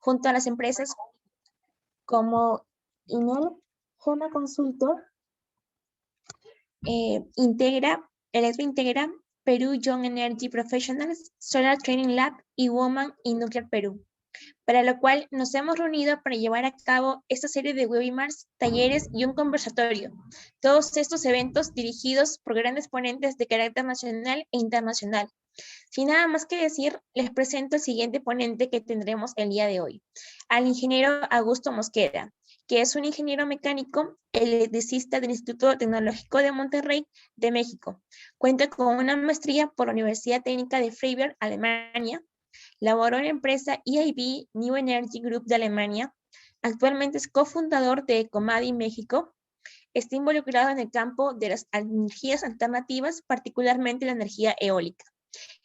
junto a las empresas como Inel, Gema Consultor, Integra, Electrointegra, Perú Young Energy Professionals, Solar Training Lab y Woman in Nuclear Perú, para lo cual nos hemos reunido para llevar a cabo esta serie de webinars, talleres y un conversatorio. Todos estos eventos dirigidos por grandes ponentes de carácter nacional e internacional. Sin nada más que decir, les presento el siguiente ponente que tendremos el día de hoy, al ingeniero Augusto Mosqueda, que es un ingeniero mecánico electricista del Instituto Tecnológico de Monterrey de México. Cuenta con una maestría por la Universidad Técnica de Freiberg, Alemania. Laboró en la empresa EIB New Energy Group de Alemania. Actualmente es cofundador de Ecomadi México. Está involucrado en el campo de las energías alternativas, particularmente la energía eólica,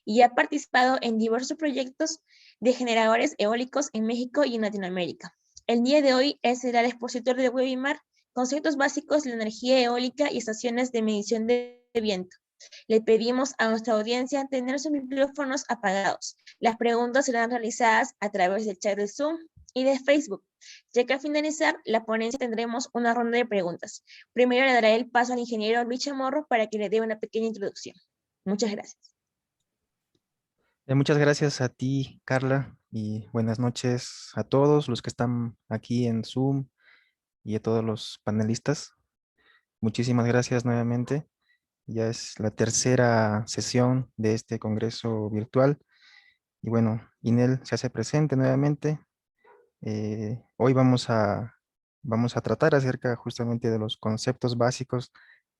y ha participado en diversos proyectos de generadores eólicos en México y en Latinoamérica. El día de hoy él será el expositor del webinar Conceptos básicos de la energía eólica y estaciones de medición de viento. Le pedimos a nuestra audiencia tener sus micrófonos apagados. Las preguntas serán realizadas a través del chat de Zoom y de Facebook, ya que al finalizar la ponencia tendremos una ronda de preguntas. Primero le daré el paso al ingeniero Luis Chamorro para que le dé una pequeña introducción. Muchas gracias. Muchas gracias a ti, Carla, y buenas noches a todos los que están aquí en Zoom y a todos los panelistas. Muchísimas gracias nuevamente. Ya es la tercera sesión de este congreso virtual. Y bueno, Inel se hace presente nuevamente. Hoy vamos a tratar acerca justamente de los conceptos básicos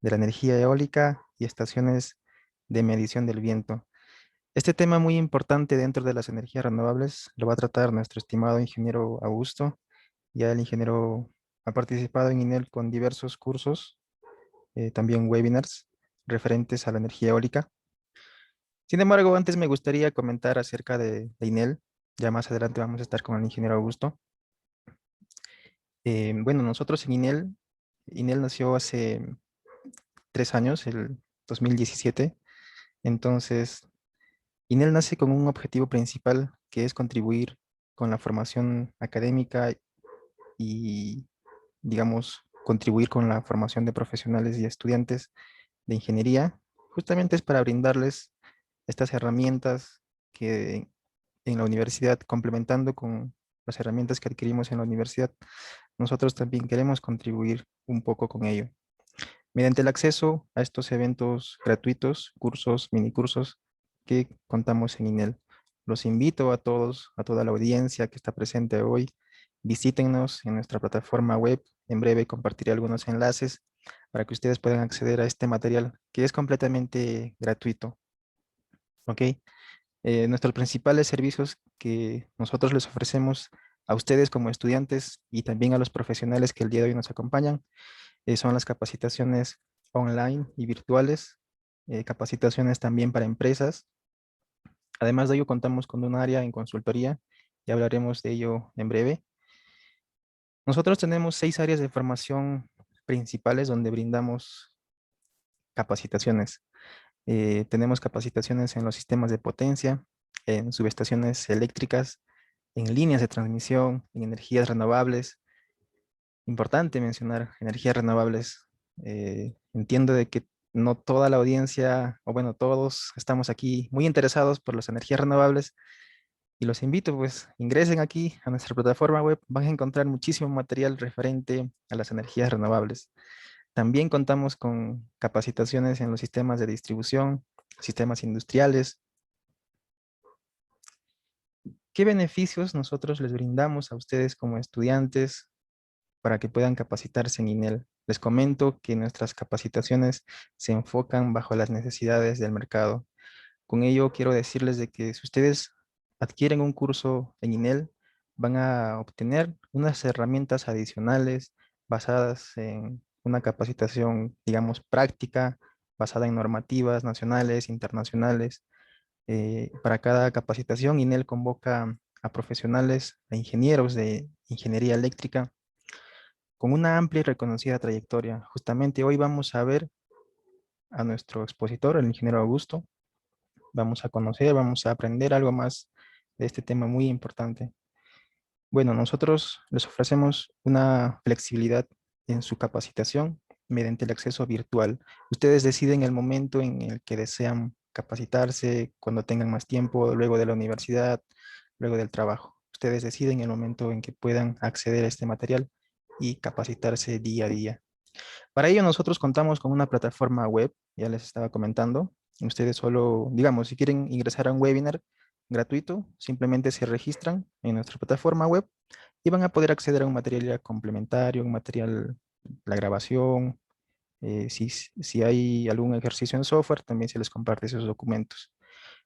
de la energía eólica y estaciones de medición del viento. Este tema muy importante dentro de las energías renovables lo va a tratar nuestro estimado ingeniero Augusto. Ya el ingeniero ha participado en INEL con diversos cursos, también webinars referentes a la energía eólica. Sin embargo, antes me gustaría comentar acerca de INEL. Ya más adelante vamos a estar con el ingeniero Augusto. Bueno, nosotros en INEL nació hace 3 años, el 2017. Entonces, INEL nace con un objetivo principal que es contribuir con la formación académica y, digamos, contribuir con la formación de profesionales y estudiantes de ingeniería. Justamente es para brindarles estas herramientas que en la universidad, complementando con las herramientas que adquirimos en la universidad, nosotros también queremos contribuir un poco con ello. Mediante el acceso a estos eventos gratuitos, cursos, minicursos que contamos en INEL. Los invito a todos, a toda la audiencia que está presente hoy. Visítennos en nuestra plataforma web. En breve compartiré algunos enlaces para que ustedes puedan acceder a este material que es completamente gratuito. ¿Ok? Nuestros principales servicios que nosotros les ofrecemos a ustedes como estudiantes y también a los profesionales que el día de hoy nos acompañan son las capacitaciones online y virtuales, capacitaciones también para empresas. Además de ello, contamos con un área en consultoría y hablaremos de ello en breve. Nosotros tenemos 6 áreas de formación principales donde brindamos capacitaciones. Tenemos capacitaciones en los sistemas de potencia, en subestaciones eléctricas, en líneas de transmisión, en energías renovables. Importante mencionar energías renovables. Entiendo de que no toda la audiencia, o bueno, todos estamos aquí muy interesados por las energías renovables y los invito, pues, ingresen aquí a nuestra plataforma web, van a encontrar muchísimo material referente a las energías renovables. También contamos con capacitaciones en los sistemas de distribución, sistemas industriales. ¿Qué beneficios nosotros les brindamos a ustedes como estudiantes para que puedan capacitarse en INEL? Les comento que nuestras capacitaciones se enfocan bajo las necesidades del mercado. Con ello quiero decirles de que si ustedes adquieren un curso en INEL, van a obtener unas herramientas adicionales basadas en una capacitación, digamos, práctica, basada en normativas nacionales, internacionales. Para cada capacitación, INEL convoca a profesionales, a ingenieros de ingeniería eléctrica con una amplia y reconocida trayectoria. Justamente hoy vamos a ver a nuestro expositor, el ingeniero Augusto. Vamos a conocer, vamos a aprender algo más de este tema muy importante. Bueno, nosotros les ofrecemos una flexibilidad en su capacitación mediante el acceso virtual. Ustedes deciden el momento en el que desean capacitarse, cuando tengan más tiempo, luego de la universidad, luego del trabajo. Ustedes deciden el momento en que puedan acceder a este material y capacitarse día a día. Para ello nosotros contamos con una plataforma web, ya les estaba comentando. Ustedes solo, digamos, si quieren ingresar a un webinar gratuito, simplemente se registran en nuestra plataforma web y van a poder acceder a un material ya complementario, un material, la grabación. Si hay algún ejercicio en software, también se les comparte esos documentos.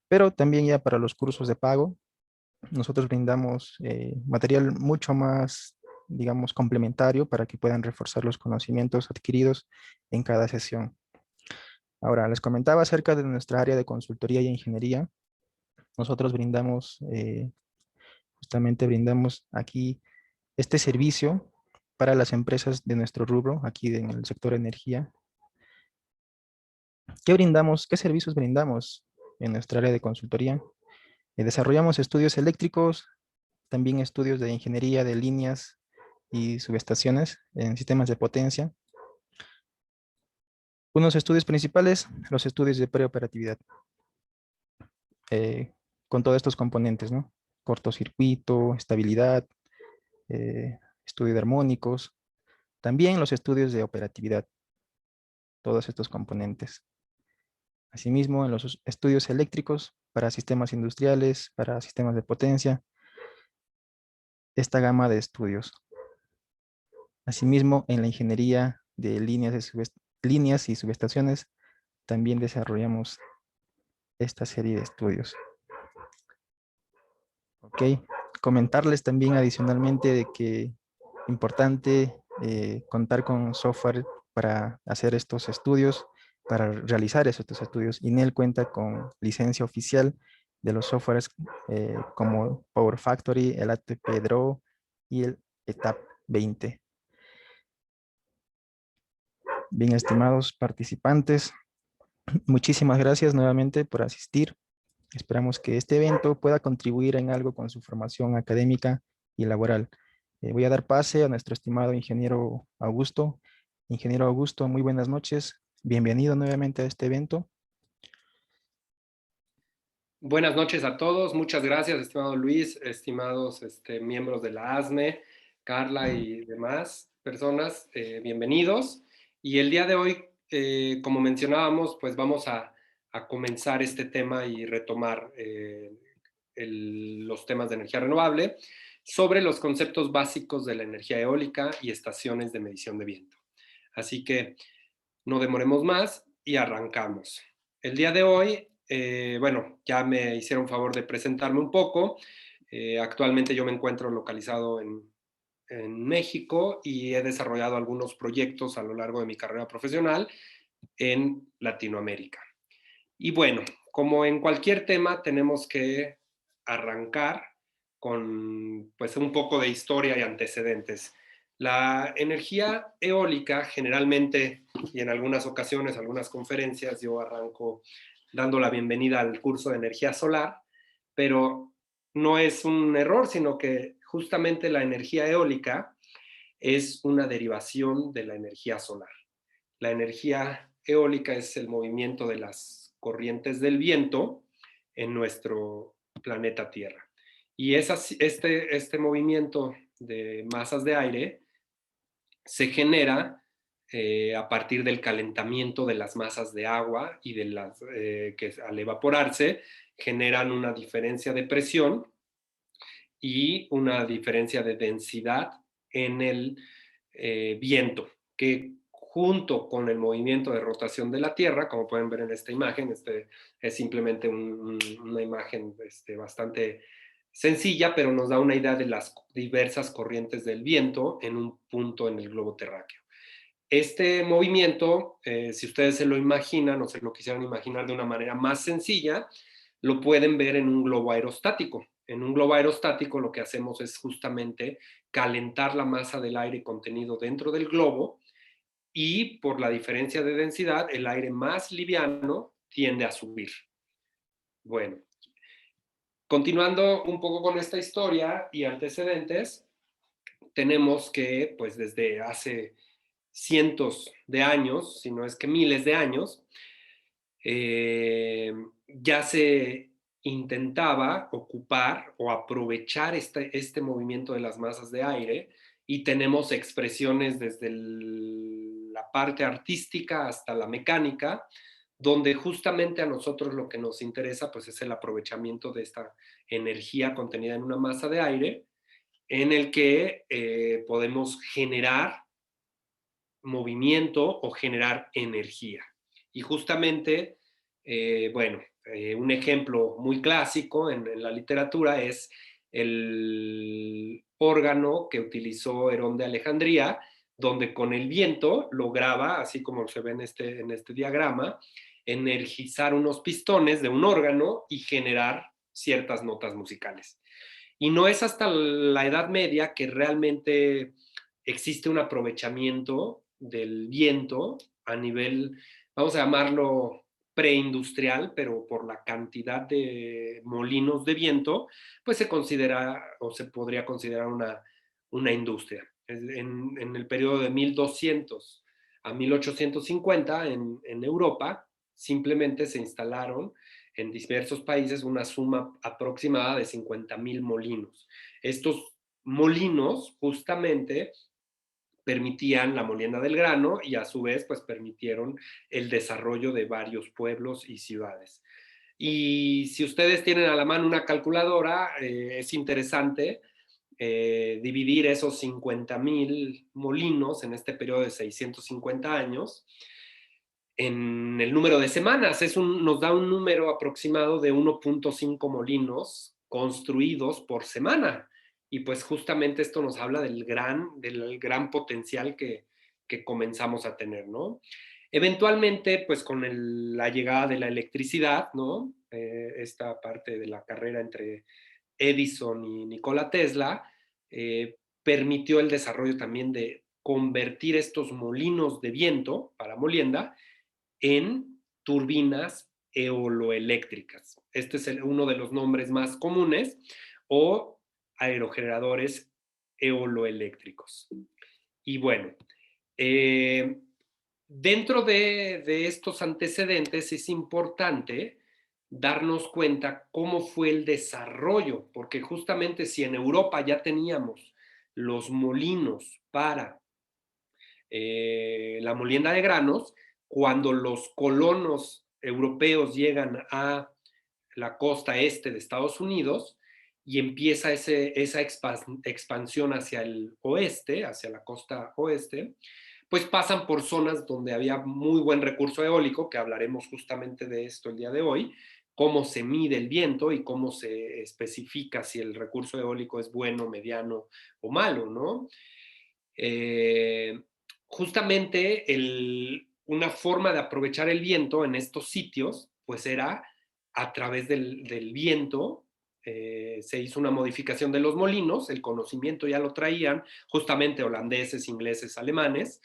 Pero también ya para los cursos de pago, nosotros brindamos material mucho más, digamos, complementario para que puedan reforzar los conocimientos adquiridos en cada sesión. Ahora, les comentaba acerca de nuestra área de consultoría y ingeniería. Nosotros brindamos, justamente brindamos aquí este servicio para las empresas de nuestro rubro, aquí en el sector energía. ¿Qué brindamos? ¿Qué servicios brindamos en nuestra área de consultoría? Desarrollamos estudios eléctricos, también estudios de ingeniería de líneas y subestaciones en sistemas de potencia. Unos estudios principales, los estudios de preoperatividad, con todos estos componentes, ¿no? Cortocircuito, estabilidad, estudio de armónicos, también los estudios de operatividad, todos estos componentes. Asimismo, en los estudios eléctricos para sistemas industriales, para sistemas de potencia, esta gama de estudios. Asimismo, en la ingeniería de líneas y subestaciones, también desarrollamos esta serie de estudios. Ok, comentarles también adicionalmente de que importante contar con software para hacer estos estudios, para realizar estos estudios. INEL cuenta con licencia oficial de los softwares como Power Factory, el ATP Draw y el ETAP 20. Bien, estimados participantes, muchísimas gracias nuevamente por asistir. Esperamos que este evento pueda contribuir en algo con su formación académica y laboral. Voy a dar pase a nuestro estimado ingeniero Augusto. Ingeniero Augusto, muy buenas noches. Bienvenido nuevamente a este evento. Buenas noches a todos. Muchas gracias, estimado Luis, estimados miembros de la ASNE, Carla y demás personas. Bienvenidos. Y el día de hoy, como mencionábamos, pues vamos a comenzar este tema y retomar los temas de energía renovable sobre los conceptos básicos de la energía eólica y estaciones de medición de viento. Así que no demoremos más y arrancamos. El día de hoy, bueno, ya me hicieron favor de presentarme un poco. Actualmente yo me encuentro localizado en México y he desarrollado algunos proyectos a lo largo de mi carrera profesional en Latinoamérica. Y bueno, como en cualquier tema, tenemos que arrancar con pues un poco de historia y antecedentes. La energía eólica generalmente, y en algunas ocasiones, algunas conferencias, yo arranco dando la bienvenida al curso de energía solar, pero no es un error, sino que justamente la energía eólica es una derivación de la energía solar. La energía eólica es el movimiento de las corrientes del viento en nuestro planeta Tierra. Y este movimiento de masas de aire se genera a partir del calentamiento de las masas de agua y de las que al evaporarse generan una diferencia de presión y una diferencia de densidad en el viento, que junto con el movimiento de rotación de la Tierra, como pueden ver en esta imagen, es simplemente una imagen bastante sencilla, pero nos da una idea de las diversas corrientes del viento en un punto en el globo terráqueo. Este movimiento, si ustedes se lo imaginan o se lo quisieran imaginar de una manera más sencilla, lo pueden ver en un globo aerostático. En un globo aerostático lo que hacemos es justamente calentar la masa del aire contenido dentro del globo y por la diferencia de densidad, el aire más liviano tiende a subir. Bueno, Continuando un poco con esta historia y antecedentes, tenemos que, pues desde hace cientos de años, si no es que miles de años, ya se intentaba ocupar o aprovechar este movimiento de las masas de aire, y tenemos expresiones desde la parte artística hasta la mecánica, donde justamente a nosotros lo que nos interesa pues es el aprovechamiento de esta energía contenida en una masa de aire, en el que podemos generar movimiento o generar energía. Y justamente, un ejemplo muy clásico en la literatura es el órgano que utilizó Herón de Alejandría, donde con el viento lograba, así como se ve en este diagrama, energizar unos pistones de un órgano y generar ciertas notas musicales. Y no es hasta la Edad Media que realmente existe un aprovechamiento del viento a nivel, vamos a llamarlo preindustrial, pero por la cantidad de molinos de viento, pues se considera o se podría considerar una industria. En el periodo de 1200 a 1850 en Europa, simplemente se instalaron en diversos países una suma aproximada de 50,000 molinos. Estos molinos justamente permitían la molienda del grano y a su vez pues permitieron el desarrollo de varios pueblos y ciudades. Y si ustedes tienen a la mano una calculadora, es interesante dividir esos 50,000 molinos en este periodo de 650 años en el número de semanas. Nos da un número aproximado de 1.5 molinos construidos por semana. Y pues justamente esto nos habla del gran potencial que comenzamos a tener, ¿no? Eventualmente, pues con la llegada de la electricidad, ¿no? Esta parte de la carrera entre Edison y Nikola Tesla, permitió el desarrollo también de convertir estos molinos de viento para molienda en turbinas eoloeléctricas. Este es uno de los nombres más comunes, o aerogeneradores eoloeléctricos. Y bueno, dentro de estos antecedentes es importante darnos cuenta cómo fue el desarrollo, porque justamente si en Europa ya teníamos los molinos para la molienda de granos, cuando los colonos europeos llegan a la costa este de Estados Unidos y empieza esa expansión hacia el oeste, hacia la costa oeste, pues pasan por zonas donde había muy buen recurso eólico, que hablaremos justamente de esto el día de hoy, cómo se mide el viento y cómo se especifica si el recurso eólico es bueno, mediano o malo, ¿no? Justamente una forma de aprovechar el viento en estos sitios, pues era a través del viento. Se hizo una modificación de los molinos, el conocimiento ya lo traían justamente holandeses, ingleses, alemanes,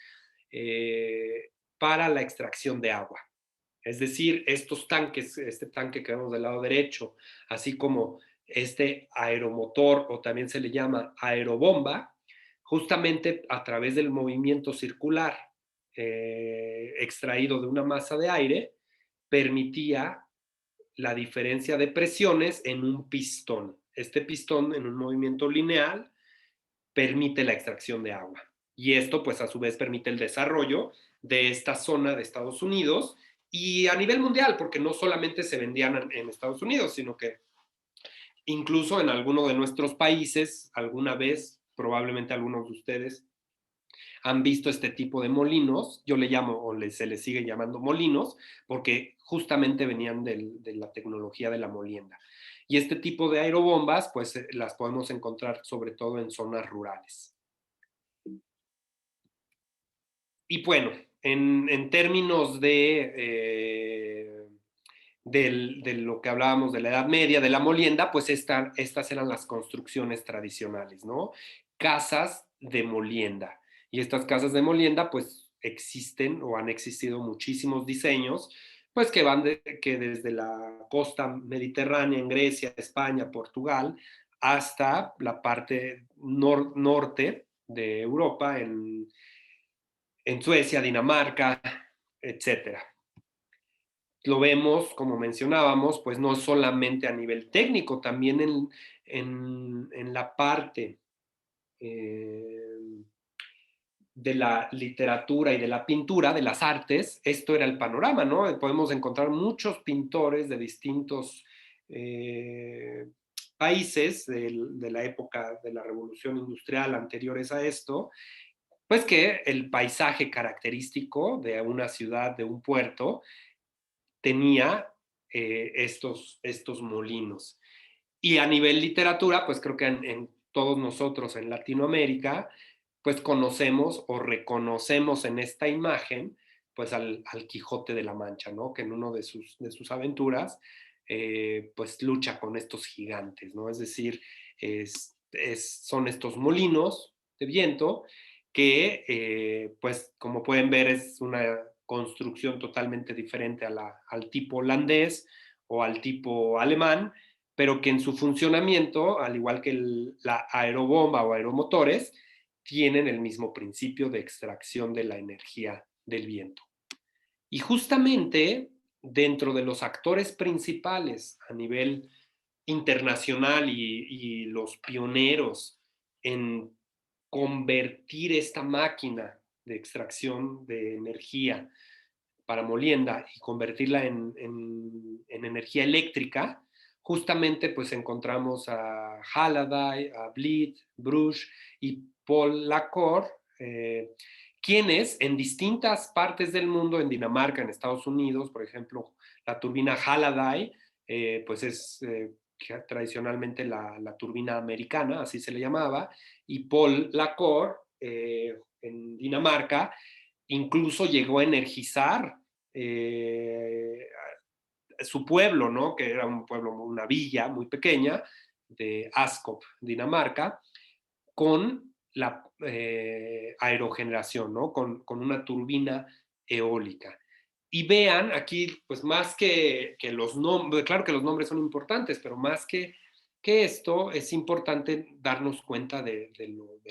para la extracción de agua. Es decir, estos tanques, este tanque que vemos del lado derecho, así como este aeromotor, o también se le llama aerobomba, justamente a través del movimiento circular extraído de una masa de aire, permitía la diferencia de presiones en un pistón. Este pistón, en un movimiento lineal, permite la extracción de agua. Y esto, pues, a su vez permite el desarrollo de esta zona de Estados Unidos y a nivel mundial, porque no solamente se vendían en Estados Unidos, sino que incluso en alguno de nuestros países, alguna vez, probablemente algunos de ustedes han visto este tipo de molinos. Yo le llamo, se les sigue llamando molinos, porque justamente venían de la tecnología de la molienda. Y este tipo de aerobombas, pues las podemos encontrar sobre todo en zonas rurales. Y bueno, en términos de lo que hablábamos de la Edad Media, de la molienda, pues estas eran las construcciones tradicionales, ¿no? Casas de molienda. Y estas casas de molienda, pues existen o han existido muchísimos diseños, pues que que desde la costa mediterránea en Grecia, España, Portugal, hasta la parte norte de Europa, en Suecia, Dinamarca, etcétera. Lo vemos, como mencionábamos, pues no solamente a nivel técnico, también en la parte de la literatura y de la pintura, de las artes. Esto era el panorama, ¿no? Podemos encontrar muchos pintores de distintos países de la época de la Revolución Industrial anteriores a esto, pues que el paisaje característico de una ciudad, de un puerto, tenía estos molinos. Y a nivel literatura, pues creo que en todos nosotros en Latinoamérica, pues conocemos o reconocemos en esta imagen, pues al Quijote de la Mancha, ¿no? Que en uno de sus aventuras, pues lucha con estos gigantes, ¿no? Es decir, son estos molinos de viento que, pues como pueden ver, es una construcción totalmente diferente al tipo holandés o al tipo alemán, pero que en su funcionamiento, al igual que la aerobomba o aeromotores, tienen el mismo principio de extracción de la energía del viento. Y justamente dentro de los actores principales a nivel internacional y los pioneros en convertir esta máquina de extracción de energía para molienda y convertirla en energía eléctrica, justamente pues encontramos a Halliday, a Bleed, Bruce y Paul Lacour, quienes en distintas partes del mundo, en Dinamarca, en Estados Unidos, por ejemplo, la turbina Halliday, pues es tradicionalmente la turbina americana, así se le llamaba, y Paul Lacour, en Dinamarca, incluso llegó a energizar su pueblo, ¿no? Que era un pueblo, una villa muy pequeña de Askop, Dinamarca, con la aerogeneración, ¿no? Con una turbina eólica. Y vean aquí, pues más que los nombres, claro que los nombres son importantes, pero más que esto, es importante darnos cuenta de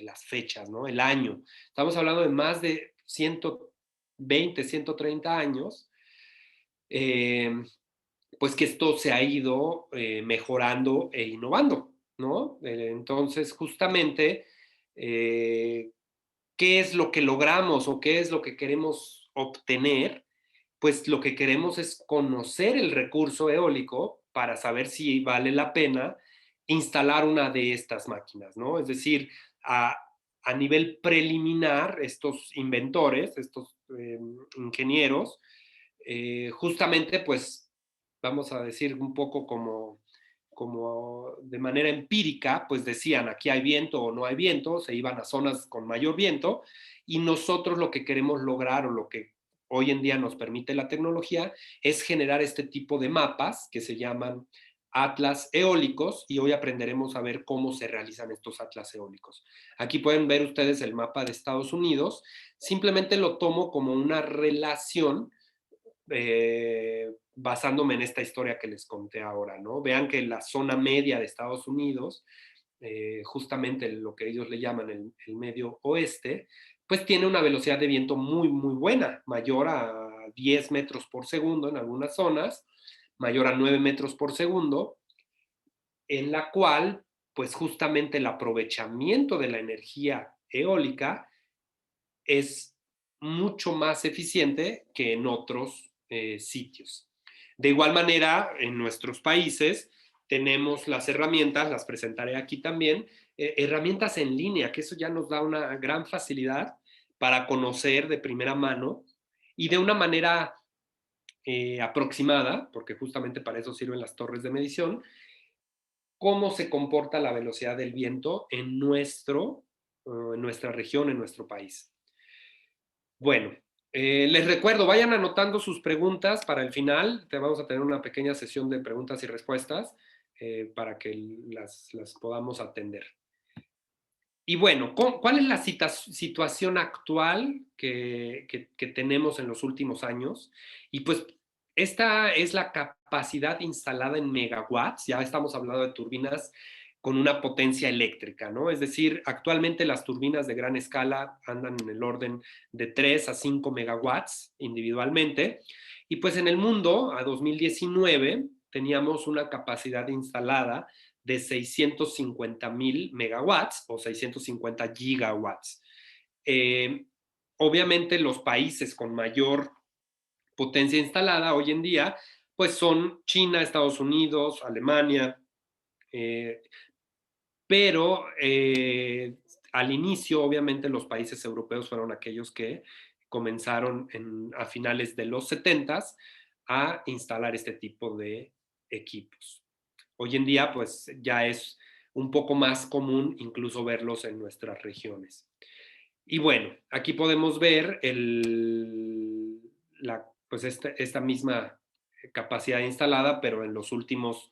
las fechas, ¿no? El año. Estamos hablando de más de 120, 130 años, pues que esto se ha ido mejorando e innovando, ¿no? Entonces, justamente, ¿qué es lo que logramos o qué es lo que queremos obtener? Pues lo que queremos es conocer el recurso eólico para saber si vale la pena instalar una de estas máquinas, ¿no? Es decir, a nivel preliminar, estos inventores, estos ingenieros, justamente pues vamos a decir un poco como de manera empírica, pues decían aquí hay viento o no hay viento, se iban a zonas con mayor viento y nosotros lo que queremos lograr o lo que hoy en día nos permite la tecnología es generar este tipo de mapas que se llaman atlas eólicos y hoy aprenderemos a ver cómo se realizan estos atlas eólicos. Aquí pueden ver ustedes el mapa de Estados Unidos, simplemente lo tomo como una relación basándome en esta historia que les conté ahora, ¿no? Vean que la zona media de Estados Unidos, justamente lo que ellos le llaman el medio oeste, pues tiene una velocidad de viento muy, muy buena, mayor a 10 metros por segundo en algunas zonas, mayor a 9 metros por segundo, en la cual, pues justamente el aprovechamiento de la energía eólica es mucho más eficiente que en otros sitios. De igual manera, en nuestros países tenemos las herramientas, las presentaré aquí también, herramientas en línea, que eso ya nos da una gran facilidad para conocer de primera mano y de una manera aproximada, porque justamente para eso sirven las torres de medición, cómo se comporta la velocidad del viento en nuestra región, en nuestro país. Bueno, les recuerdo, vayan anotando sus preguntas para el final. Vamos a tener una pequeña sesión de preguntas y respuestas para que las podamos atender. Y bueno, ¿cuál es la situación actual que tenemos en los últimos años? Y pues esta es la capacidad instalada en megawatts. Ya estamos hablando de turbinas con una potencia eléctrica, ¿no? Es decir, actualmente las turbinas de gran escala andan en el orden de 3 a 5 megawatts individualmente. Y pues en el mundo, a 2019, teníamos una capacidad instalada de 650,000 megawatts o 650 gigawatts. Obviamente los países con mayor potencia instalada hoy en día, pues son China, Estados Unidos, Alemania, eh, pero al inicio, obviamente, los países europeos fueron aquellos que comenzaron a finales de los 70s a instalar este tipo de equipos. Hoy en día, pues ya es un poco más común incluso verlos en nuestras regiones. Y bueno, aquí podemos ver pues esta misma capacidad instalada, pero en los últimos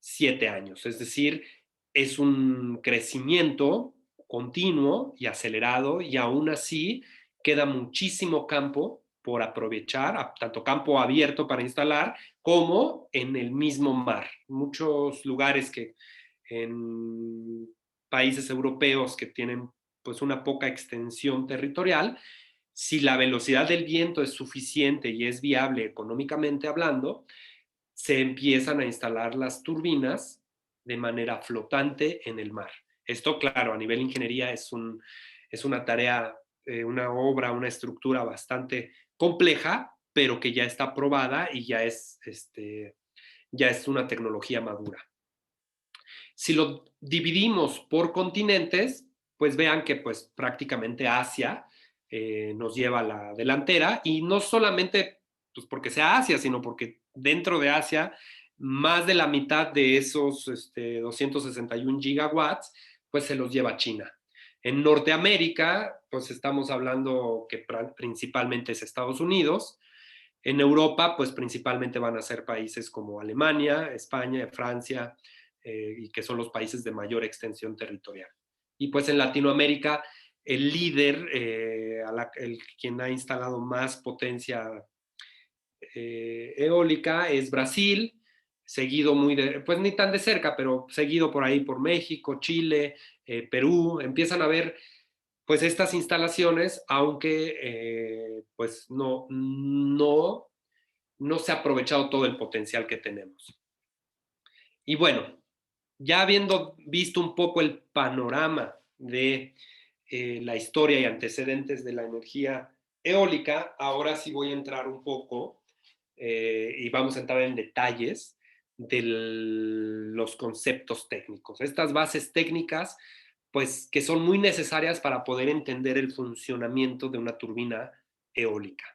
7 años. Es decir, es un crecimiento continuo y acelerado, y aún así queda muchísimo campo por aprovechar, tanto campo abierto para instalar como en el mismo mar. Muchos lugares que en países europeos que tienen pues una poca extensión territorial, si la velocidad del viento es suficiente y es viable económicamente hablando, se empiezan a instalar las turbinas de manera flotante en el mar. Esto, claro, a nivel ingeniería es una tarea, una obra, una estructura bastante compleja, pero que ya está probada y ya es una tecnología madura. Si lo dividimos por continentes, pues vean que pues prácticamente Asia nos lleva a la delantera, y no solamente pues porque sea Asia, sino porque dentro de Asia más de la mitad de esos 261 gigawatts pues se los lleva China. En Norteamérica pues estamos hablando que principalmente es Estados Unidos. En Europa pues principalmente van a ser países como Alemania, España, Francia, y que son los países de mayor extensión territorial. Y pues en Latinoamérica, el líder, quien ha instalado más potencia eólica es Brasil, seguido pues ni tan de cerca, pero seguido por ahí por México, Chile, Perú. Empiezan a ver pues estas instalaciones, aunque pues no se ha aprovechado todo el potencial que tenemos. Y bueno, ya habiendo visto un poco el panorama de la historia y antecedentes de la energía eólica, ahora sí voy a entrar un poco y vamos a entrar en detalles de los conceptos técnicos. Estas bases técnicas, pues que son muy necesarias para poder entender el funcionamiento de una turbina eólica.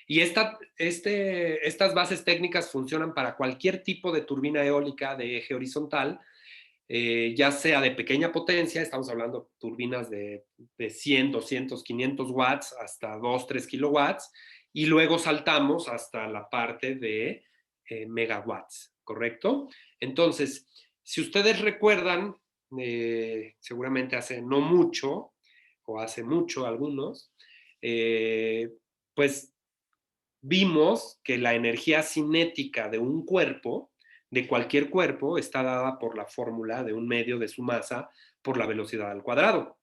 Y estas bases técnicas funcionan para cualquier tipo de turbina eólica de eje horizontal, ya sea de pequeña potencia, estamos hablando de turbinas de 100, 200, 500 watts hasta 2, 3 kilowatts, y luego saltamos hasta la parte de megawatts, ¿correcto? Entonces, si ustedes recuerdan, seguramente hace no mucho, o hace mucho algunos, pues vimos que la energía cinética de un cuerpo, de cualquier cuerpo, está dada por la fórmula de un medio de su masa por la velocidad al cuadrado.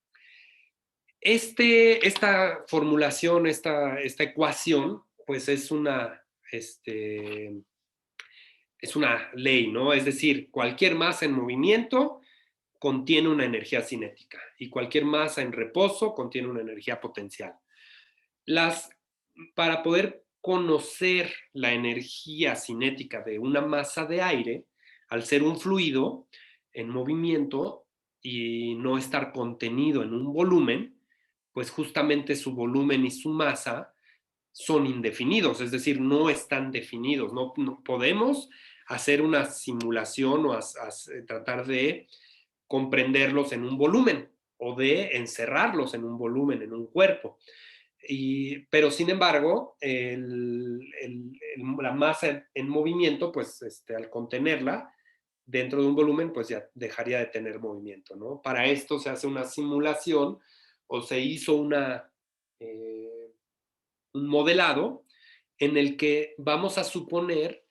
Esta formulación, esta ecuación, pues es una ley, ¿no? Es decir, cualquier masa en movimiento contiene una energía cinética y cualquier masa en reposo contiene una energía potencial. Para poder conocer la energía cinética de una masa de aire, al ser un fluido en movimiento y no estar contenido en un volumen, pues justamente su volumen y su masa son indefinidos, es decir, no están definidos. No podemos hacer una simulación o tratar de comprenderlos en un volumen o de encerrarlos en un volumen, en un cuerpo. Pero sin embargo, la masa en movimiento, pues al contenerla dentro de un volumen, pues ya dejaría de tener movimiento, ¿no? Para esto se hace una simulación o se hizo un modelado en el que vamos a suponer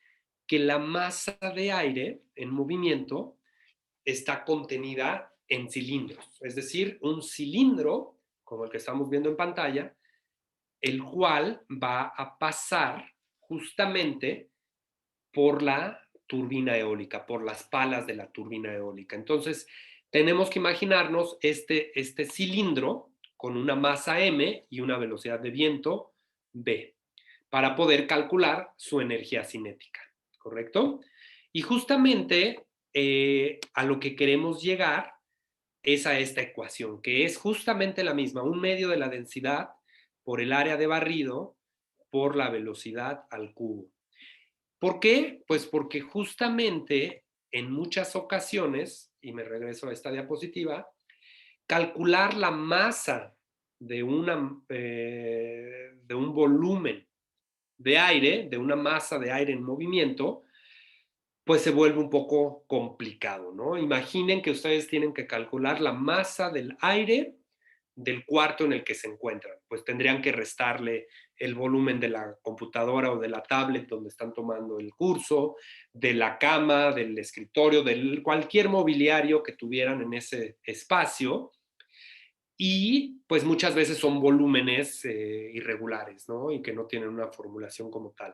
que la masa de aire en movimiento está contenida en cilindros, es decir, un cilindro, como el que estamos viendo en pantalla, el cual va a pasar justamente por la turbina eólica, por las palas de la turbina eólica. Entonces, tenemos que imaginarnos este cilindro con una masa m y una velocidad de viento v, para poder calcular su energía cinética, ¿correcto? Y justamente a lo que queremos llegar es a esta ecuación, que es justamente la misma, un medio de la densidad por el área de barrido por la velocidad al cubo. ¿Por qué? Pues porque justamente en muchas ocasiones, y me regreso a esta diapositiva, calcular la masa de un volumen de aire, de una masa de aire en movimiento, pues se vuelve un poco complicado, ¿no? Imaginen que ustedes tienen que calcular la masa del aire del cuarto en el que se encuentran. Pues tendrían que restarle el volumen de la computadora o de la tablet donde están tomando el curso, de la cama, del escritorio, de cualquier mobiliario que tuvieran en ese espacio. Y pues muchas veces son volúmenes irregulares, ¿no? Y que no tienen una formulación como tal.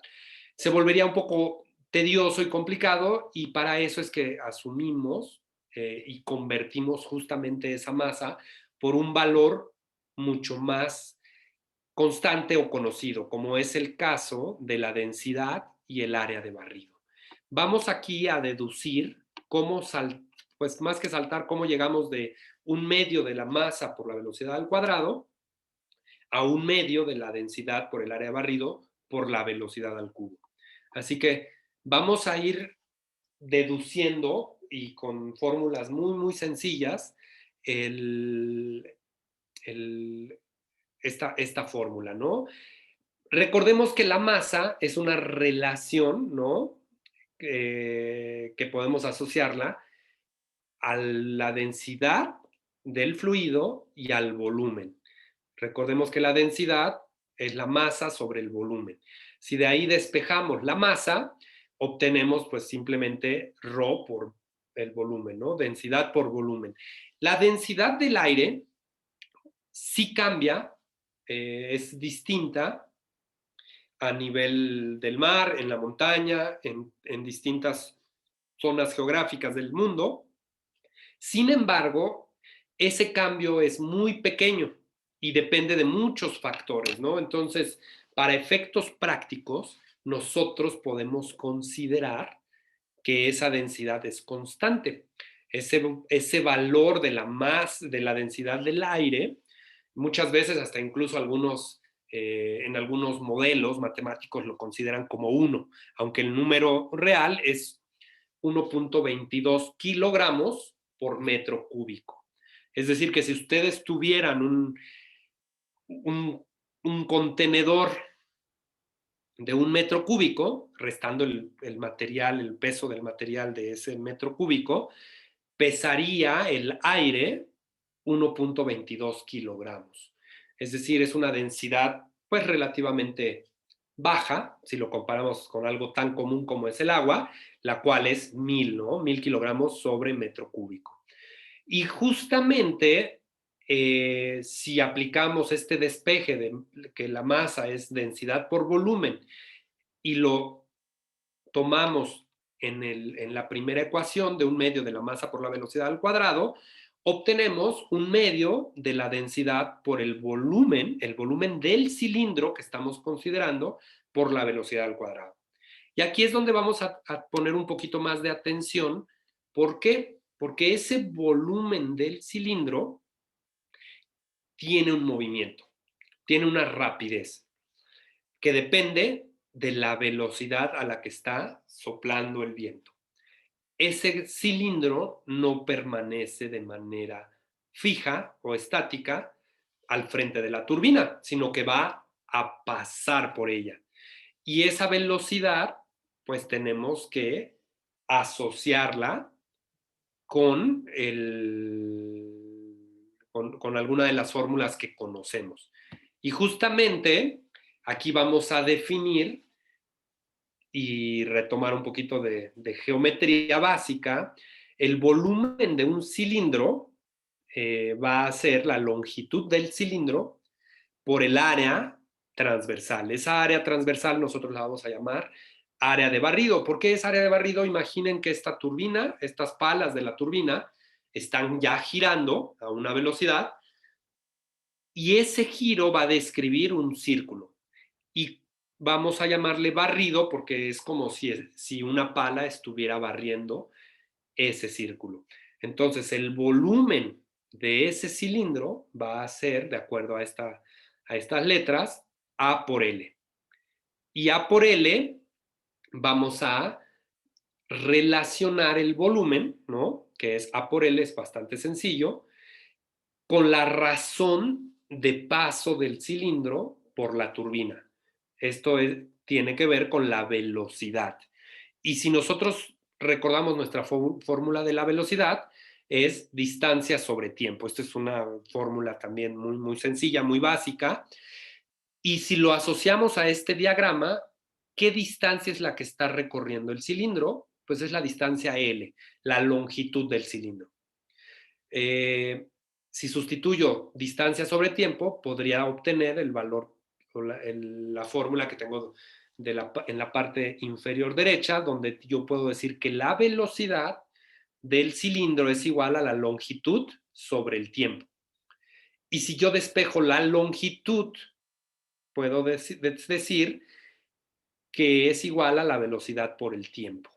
Se volvería un poco tedioso y complicado, y para eso es que asumimos y convertimos justamente esa masa por un valor mucho más constante o conocido, como es el caso de la densidad y el área de barrido. Vamos aquí a deducir cómo pues más que saltar, cómo llegamos de un medio de la masa por la velocidad al cuadrado a un medio de la densidad por el área de barrido por la velocidad al cubo. Así que vamos a ir deduciendo, y con fórmulas muy, muy sencillas, esta fórmula, ¿no? Recordemos que la masa es una relación, ¿no? Que podemos asociarla a la densidad del fluido y al volumen. Recordemos que la densidad es la masa sobre el volumen. Si de ahí despejamos la masa, obtenemos pues simplemente ρ por el volumen, ¿no? Densidad por volumen. La densidad del aire sí cambia, es distinta a nivel del mar, en la montaña, en distintas zonas geográficas del mundo. Sin embargo, ese cambio es muy pequeño y depende de muchos factores, ¿no? Entonces, para efectos prácticos, nosotros podemos considerar que esa densidad es constante. Ese valor de la densidad del aire, muchas veces hasta incluso en algunos modelos matemáticos lo consideran como 1, aunque el número real es 1.22 kilogramos por metro cúbico. Es decir, que si ustedes tuvieran un contenedor de 1 metro cúbico, restando el material, el peso del material de ese metro cúbico, pesaría el aire 1.22 kilogramos. Es decir, es una densidad pues relativamente baja, si lo comparamos con algo tan común como es el agua, la cual es 1000, ¿no? 1000 kilogramos sobre metro cúbico. Y justamente si aplicamos este despeje de que la masa es densidad por volumen y lo tomamos en la primera ecuación de un medio de la masa por la velocidad al cuadrado, obtenemos un medio de la densidad por el volumen del cilindro que estamos considerando por la velocidad al cuadrado. Y aquí es donde vamos a poner un poquito más de atención. ¿Por qué? Porque ese volumen del cilindro tiene un movimiento, tiene una rapidez que depende de la velocidad a la que está soplando el viento. Ese cilindro no permanece de manera fija o estática al frente de la turbina, sino que va a pasar por ella. Y esa velocidad, pues tenemos que asociarla con alguna de las fórmulas que conocemos. Y justamente aquí vamos a definir y retomar un poquito de geometría básica, el volumen de un cilindro va a ser la longitud del cilindro por el área transversal. Esa área transversal nosotros la vamos a llamar área de barrido. ¿Por qué es área de barrido? Imaginen que esta turbina, estas palas de la turbina, están ya girando a una velocidad y ese giro va a describir un círculo. Y vamos a llamarle barrido porque es como si una pala estuviera barriendo ese círculo. Entonces, el volumen de ese cilindro va a ser, de acuerdo a estas letras, A por L. Y A por L vamos a relacionar el volumen, ¿no? Que es A por L, es bastante sencillo, con la razón de paso del cilindro por la turbina. Esto tiene que ver con la velocidad. Y si nosotros recordamos nuestra fórmula de la velocidad, es distancia sobre tiempo. Esta es una fórmula también muy, muy sencilla, muy básica. Y si lo asociamos a este diagrama, ¿qué distancia es la que está recorriendo el cilindro? Pues es la distancia L, la longitud del cilindro. Si sustituyo distancia sobre tiempo, podría obtener el valor o la fórmula que tengo en la parte inferior derecha, donde yo puedo decir que la velocidad del cilindro es igual a la longitud sobre el tiempo. Y si yo despejo la longitud, puedo decir que es igual a la velocidad por el tiempo.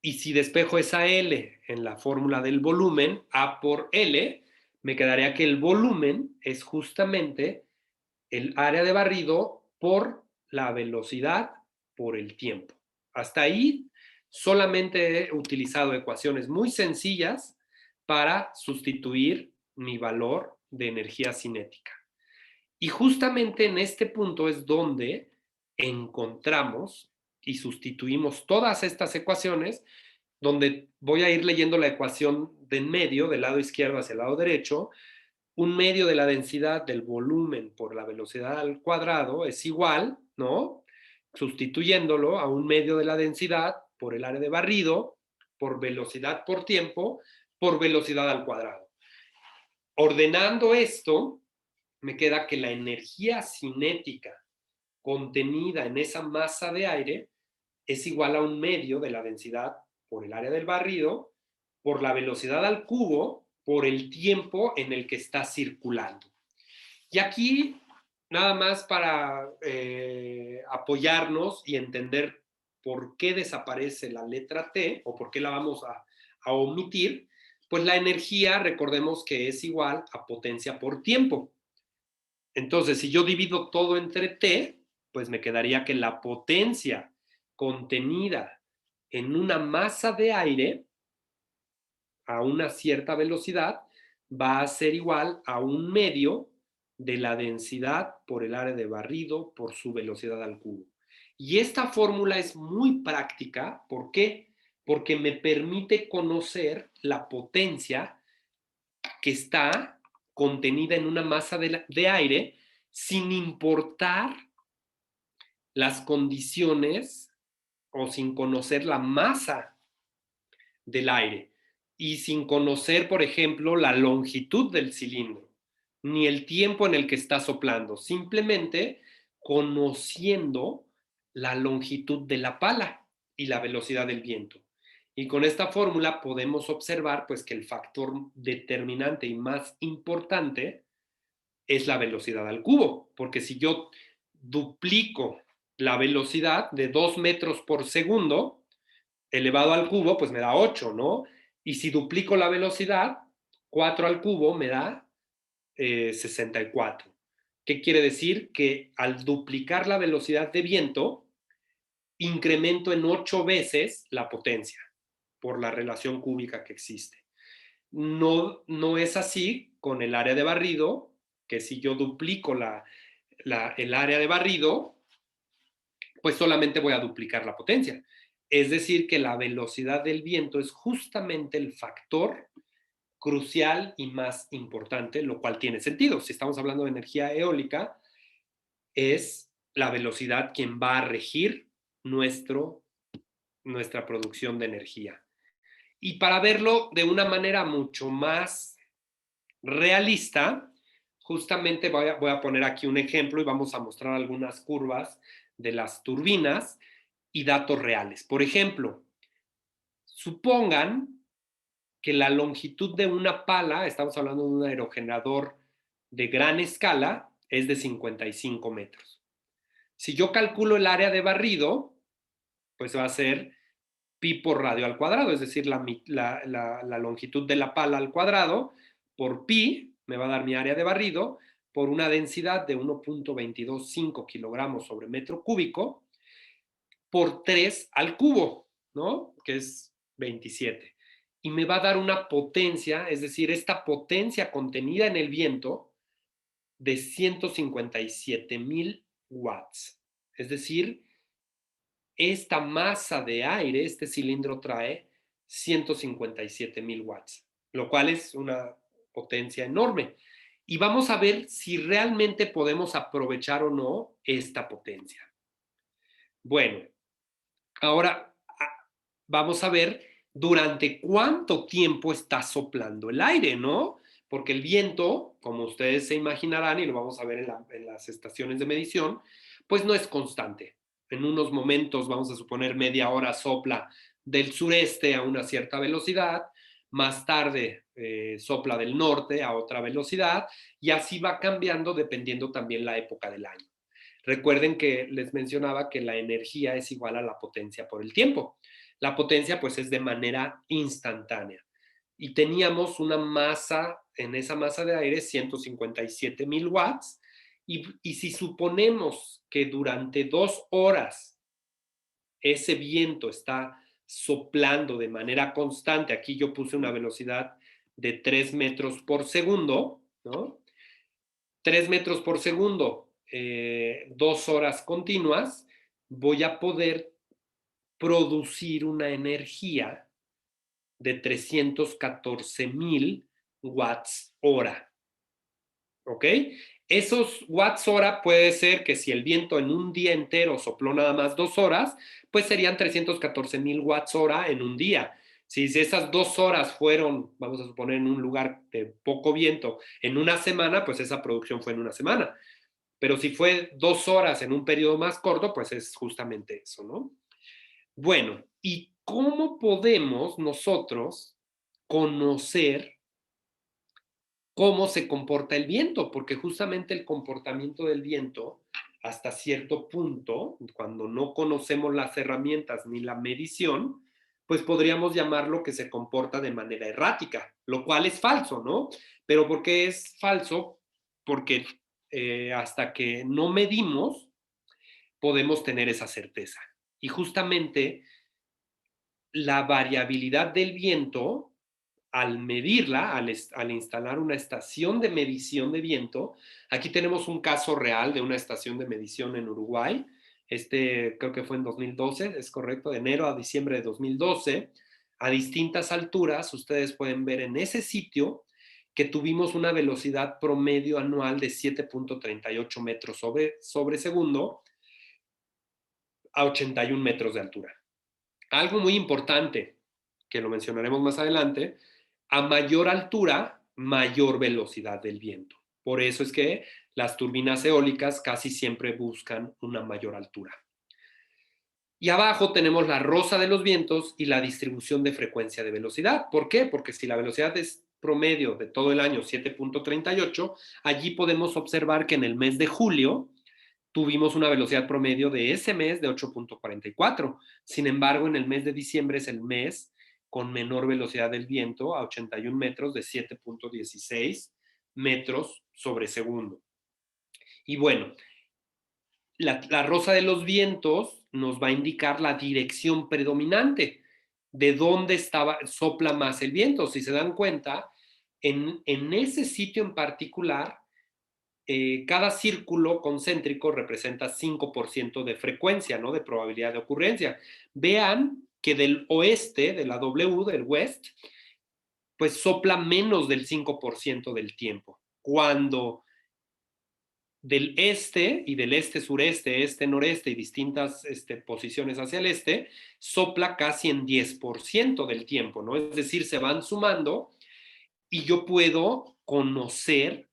Y si despejo esa L en la fórmula del volumen, A por L, me quedaría que el volumen es justamente el área de barrido por la velocidad por el tiempo. Hasta ahí solamente he utilizado ecuaciones muy sencillas para sustituir mi valor de energía cinética. Y justamente en este punto es donde encontramos y sustituimos todas estas ecuaciones, donde voy a ir leyendo la ecuación de en medio, del lado izquierdo hacia el lado derecho. Un medio de la densidad del volumen por la velocidad al cuadrado es igual, ¿no? Sustituyéndolo a un medio de la densidad por el área de barrido, por velocidad por tiempo, por velocidad al cuadrado. Ordenando esto, me queda que la energía cinética contenida en esa masa de aire es igual a un medio de la densidad por el área del barrido, por la velocidad al cubo, por el tiempo en el que está circulando. Y aquí, nada más para apoyarnos y entender por qué desaparece la letra T o por qué la vamos a omitir, pues la energía, recordemos que es igual a potencia por tiempo. Entonces, si yo divido todo entre T, pues me quedaría que la potencia contenida en una masa de aire a una cierta velocidad va a ser igual a un medio de la densidad por el área de barrido por su velocidad al cubo. Y esta fórmula es muy práctica. ¿Por qué? Porque me permite conocer la potencia que está contenida en una masa de aire sin importar las condiciones o sin conocer la masa del aire y sin conocer, por ejemplo, la longitud del cilindro, ni el tiempo en el que está soplando, simplemente conociendo la longitud de la pala y la velocidad del viento. Y con esta fórmula podemos observar pues, que el factor determinante y más importante es la velocidad al cubo, porque si yo duplico la velocidad de 2 metros por segundo elevado al cubo, pues me da 8, ¿no? Y si duplico la velocidad, 4 al cubo me da 64. ¿Qué quiere decir? Que al duplicar la velocidad de viento, incremento en 8 veces la potencia por la relación cúbica que existe. No es así con el área de barrido, que si yo duplico el área de barrido, pues solamente voy a duplicar la potencia. Es decir, que la velocidad del viento es justamente el factor crucial y más importante, lo cual tiene sentido. Si estamos hablando de energía eólica, es la velocidad quien va a regir nuestra producción de energía. Y para verlo de una manera mucho más realista, justamente voy a poner aquí un ejemplo y vamos a mostrar algunas curvas de las turbinas y datos reales. Por ejemplo, supongan que la longitud de una pala, estamos hablando de un aerogenerador de gran escala, es de 55 metros. Si yo calculo el área de barrido, pues va a ser pi por radio al cuadrado, es decir, la longitud de la pala al cuadrado por pi me va a dar mi área de barrido por una densidad de 1.225 kilogramos sobre metro cúbico por 3 al cubo, ¿no? Que es 27. Y me va a dar una potencia, es decir, esta potencia contenida en el viento de 157,000 watts. Es decir, esta masa de aire, este cilindro trae 157,000 watts, lo cual es una potencia enorme. Y vamos a ver si realmente podemos aprovechar o no esta potencia. Bueno, ahora vamos a ver durante cuánto tiempo está soplando el aire, ¿no? Porque el viento, como ustedes se imaginarán, y lo vamos a ver en las estaciones de medición, pues no es constante. En unos momentos, vamos a suponer, media hora sopla del sureste a una cierta velocidad, más tarde sopla del norte a otra velocidad, y así va cambiando dependiendo también la época del año. Recuerden que les mencionaba que la energía es igual a la potencia por el tiempo. La potencia pues es de manera instantánea. Y teníamos una masa, en esa masa de aire, 157,000 watts. Y si suponemos que durante 2 horas ese viento está soplando de manera constante, aquí yo puse una velocidad de 3 metros por segundo, ¿no? 3 metros por segundo, 2 horas continuas, voy a poder producir una energía de 314,000 watts hora. ¿Ok? Esos watts hora puede ser que si el viento en un día entero sopló nada más 2 horas, pues serían 314,000 watts hora en un día. Si esas 2 horas fueron, vamos a suponer, en un lugar de poco viento, en una semana, pues esa producción fue en una semana. Pero si fue 2 horas en un periodo más corto, pues es justamente eso, ¿no? Bueno, ¿y cómo podemos nosotros conocer cómo se comporta el viento? Porque justamente el comportamiento del viento, hasta cierto punto, cuando no conocemos las herramientas ni la medición, pues podríamos llamarlo que se comporta de manera errática, lo cual es falso, ¿no? Pero ¿por qué es falso? Porque hasta que no medimos, podemos tener esa certeza. Y justamente la variabilidad del viento, al medirla, al instalar una estación de medición de viento, aquí tenemos un caso real de una estación de medición en Uruguay, creo que fue en 2012, es correcto, de enero a diciembre de 2012, a distintas alturas, ustedes pueden ver en ese sitio que tuvimos una velocidad promedio anual de 7.38 metros sobre segundo a 81 metros de altura. Algo muy importante, que lo mencionaremos más adelante, a mayor altura, mayor velocidad del viento. Por eso es que las turbinas eólicas casi siempre buscan una mayor altura. Y abajo tenemos la rosa de los vientos y la distribución de frecuencia de velocidad. ¿Por qué? Porque si la velocidad es promedio de todo el año 7.38, allí podemos observar que en el mes de julio tuvimos una velocidad promedio de ese mes de 8.44. Sin embargo, en el mes de diciembre es el mes con menor velocidad del viento a 81 metros de 7.16 metros sobre segundo. Y bueno, la rosa de los vientos nos va a indicar la dirección predominante, de dónde sopla más el viento. Si se dan cuenta, en ese sitio en particular, cada círculo concéntrico representa 5% de frecuencia, ¿no? De probabilidad de ocurrencia. Vean que del oeste, de la W, del west, pues sopla menos del 5% del tiempo. Cuando del este y del este-sureste, este-noreste y distintas posiciones hacia el este, sopla casi en 10% del tiempo, ¿no? Es decir, se van sumando y yo puedo conocer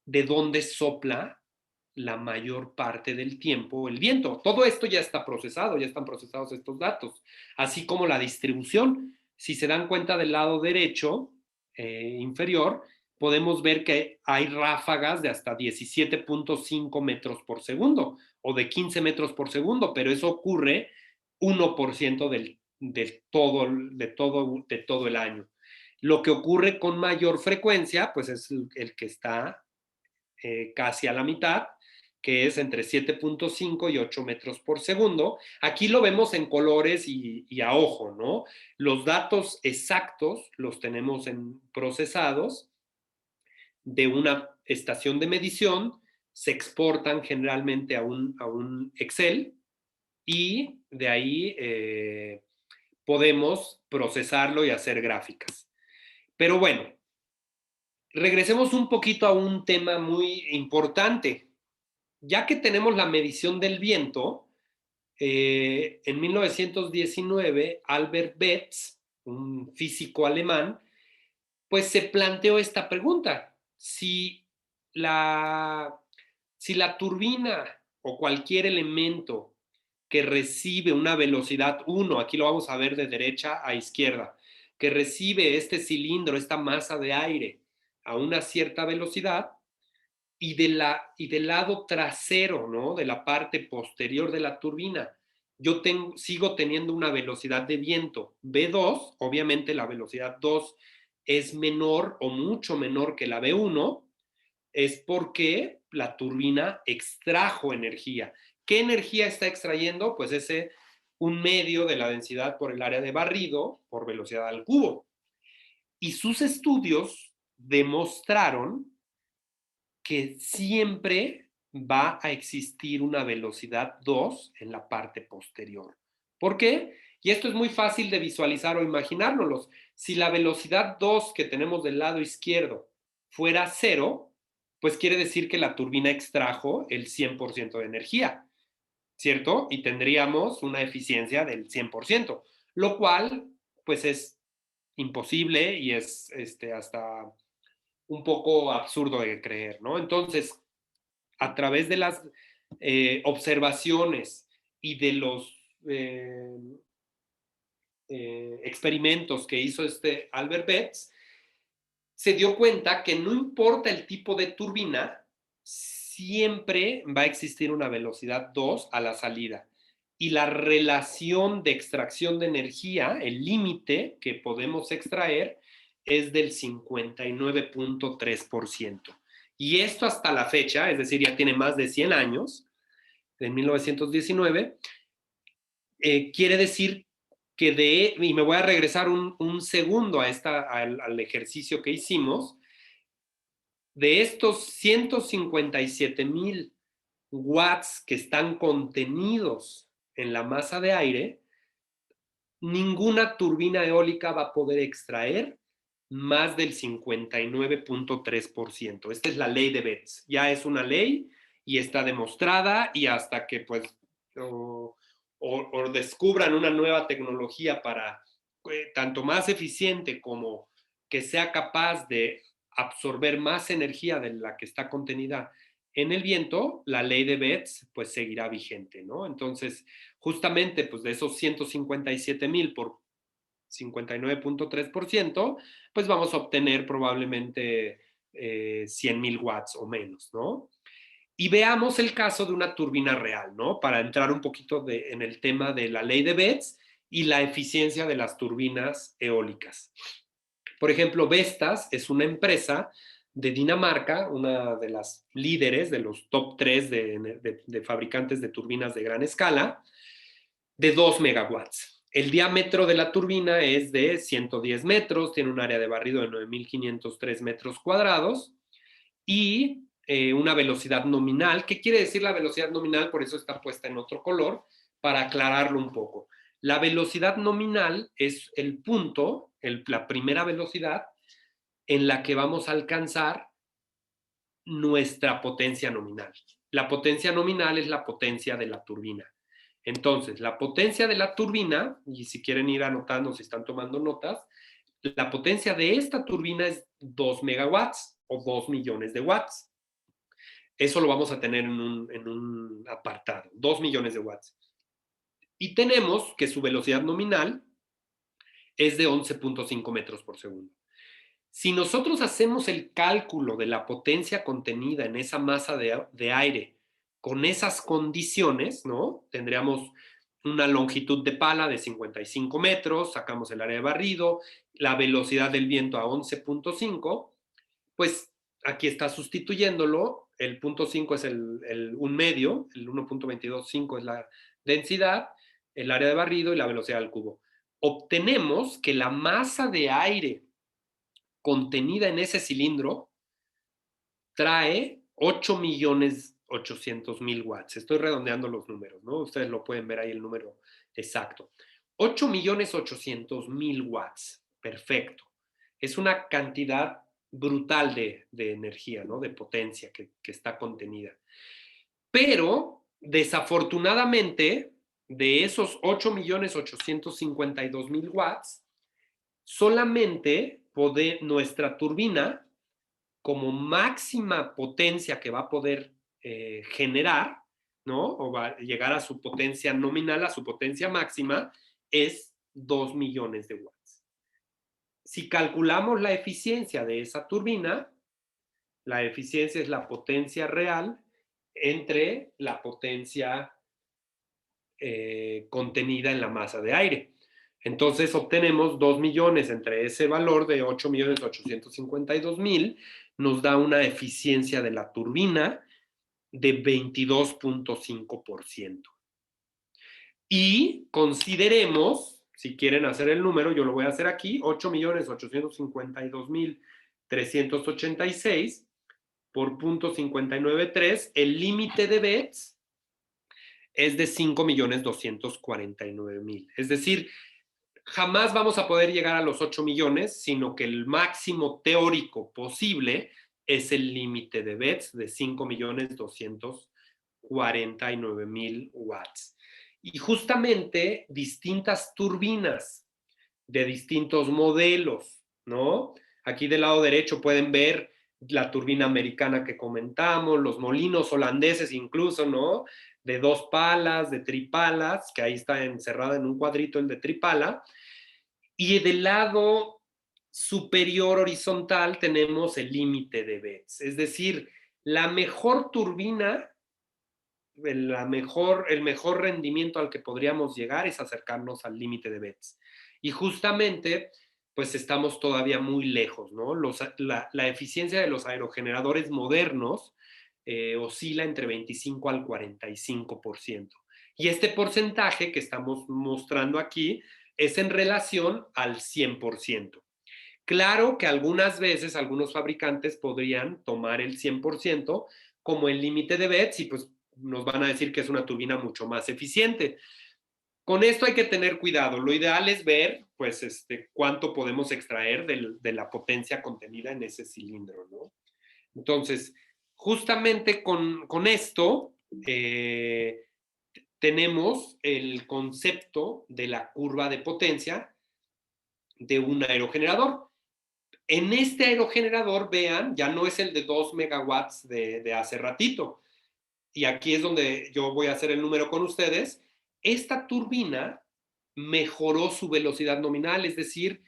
de dónde sopla la mayor parte del tiempo el viento. Todo esto ya está procesado, ya están procesados estos datos, así como la distribución. Si se dan cuenta del lado derecho inferior, podemos ver que hay ráfagas de hasta 17.5 metros por segundo o de 15 metros por segundo, pero eso ocurre 1% de todo el año. Lo que ocurre con mayor frecuencia, pues es el que está casi a la mitad, que es entre 7.5 y 8 metros por segundo. Aquí lo vemos en colores y a ojo, ¿no? Los datos exactos los tenemos procesados de una estación de medición, se exportan generalmente a un Excel y de ahí podemos procesarlo y hacer gráficas. Pero bueno, regresemos un poquito a un tema muy importante. Ya que tenemos la medición del viento, en 1919, Albert Betz, un físico alemán, pues se planteó esta pregunta. La, si la turbina o cualquier elemento que recibe una velocidad 1, aquí lo vamos a ver de derecha a izquierda, que recibe este cilindro, esta masa de aire a una cierta velocidad, y del lado trasero, ¿no? De la parte posterior de la turbina, yo sigo teniendo una velocidad de viento V2, obviamente la velocidad 2 es menor o mucho menor que la V1, es porque la turbina extrajo energía. ¿Qué energía está extrayendo? Pues un medio de la densidad por el área de barrido por velocidad al cubo. Y sus estudios demostraron que siempre va a existir una velocidad 2 en la parte posterior. ¿Por qué? Y esto es muy fácil de visualizar o imaginárnoslo. Si la velocidad 2 que tenemos del lado izquierdo fuera 0, pues quiere decir que la turbina extrajo el 100% de energía, ¿cierto? Y tendríamos una eficiencia del 100%, lo cual pues es imposible y es hasta un poco absurdo de creer, ¿no? Entonces, a través de las observaciones y de los experimentos que hizo Albert Betz, se dio cuenta que no importa el tipo de turbina, siempre va a existir una velocidad 2 a la salida. Y la relación de extracción de energía, el límite que podemos extraer, es del 59.3%. Y esto hasta la fecha, es decir, ya tiene más de 100 años, en 1919, quiere decir que y me voy a regresar un segundo al ejercicio que hicimos, de estos 157,000 watts que están contenidos en la masa de aire, ninguna turbina eólica va a poder extraer más del 59.3%. Esta es la ley de Betz. Ya es una ley y está demostrada, y hasta que pues o descubran una nueva tecnología para tanto más eficiente como que sea capaz de absorber más energía de la que está contenida en el viento, la ley de Betz pues seguirá vigente, ¿no? Entonces, justamente pues de esos 157,000 por 59.3%, pues vamos a obtener probablemente 100,000 watts o menos, ¿no? Y veamos el caso de una turbina real, ¿no? Para entrar un poquito en el tema de la ley de Betz y la eficiencia de las turbinas eólicas. Por ejemplo, Vestas es una empresa de Dinamarca, una de las líderes de los top 3 de fabricantes de turbinas de gran escala, de 2 megawatts. El diámetro de la turbina es de 110 metros, tiene un área de barrido de 9,503 metros cuadrados y una velocidad nominal. ¿Qué quiere decir la velocidad nominal? Por eso está puesta en otro color, para aclararlo un poco. La velocidad nominal es el punto, la primera velocidad en la que vamos a alcanzar nuestra potencia nominal. La potencia nominal es la potencia de la turbina. Entonces, la potencia de la turbina, y si quieren ir anotando, si están tomando notas, la potencia de esta turbina es 2 megawatts o 2 millones de watts. Eso lo vamos a tener en un apartado, 2 millones de watts. Y tenemos que su velocidad nominal es de 11.5 metros por segundo. Si nosotros hacemos el cálculo de la potencia contenida en esa masa de aire con esas condiciones, ¿no? Tendríamos una longitud de pala de 55 metros, sacamos el área de barrido, la velocidad del viento a 11.5, pues aquí está sustituyéndolo, el 0.5 es un medio, el 1.225 es la densidad, el área de barrido y la velocidad al cubo. Obtenemos que la masa de aire contenida en ese cilindro trae 8.800.000 watts. Estoy redondeando los números, ¿no? Ustedes lo pueden ver ahí el número exacto. 8.800.000 watts. Perfecto. Es una cantidad brutal de energía, ¿no? De potencia que está contenida. Pero, desafortunadamente, de esos 8.852.000 watts, solamente nuestra turbina, como máxima potencia que va a poder generar, ¿no? O va a llegar a su potencia nominal, a su potencia máxima, es 2 millones de watts. Si calculamos la eficiencia de esa turbina, la eficiencia es la potencia real entre la potencia contenida en la masa de aire. Entonces obtenemos 2 millones entre ese valor de 8.852.000, nos da una eficiencia de la turbina de 22.5%. Y consideremos, si quieren hacer el número, yo lo voy a hacer aquí, 8.852.386 por 0.593, el límite de bits es de 5.249.000. Es decir, jamás vamos a poder llegar a los 8 millones, sino que el máximo teórico posible es el límite de bits de 5.249.000 watts. Y justamente distintas turbinas de distintos modelos, ¿no? Aquí del lado derecho pueden ver la turbina americana que comentamos, los molinos holandeses incluso, ¿no? De 2 palas, de tripalas, que ahí está encerrada en un cuadrito el de tripala. Y del lado superior horizontal tenemos el límite de bits. Es decir, la mejor turbina, el mejor rendimiento al que podríamos llegar es acercarnos al límite de bits. Y justamente, pues estamos todavía muy lejos, ¿no? La eficiencia de los aerogeneradores modernos oscila entre 25 al 45%. Y este porcentaje que estamos mostrando aquí es en relación al 100%. Claro que algunas veces algunos fabricantes podrían tomar el 100% como el límite de bits y pues nos van a decir que es una turbina mucho más eficiente. Con esto hay que tener cuidado. Lo ideal es ver, pues, cuánto podemos extraer de la potencia contenida en ese cilindro, ¿no? Entonces, justamente con esto tenemos el concepto de la curva de potencia de un aerogenerador. En este aerogenerador, vean, ya no es el de 2 megawatts de hace ratito. Y aquí es donde yo voy a hacer el número con ustedes. Esta turbina mejoró su velocidad nominal, es decir,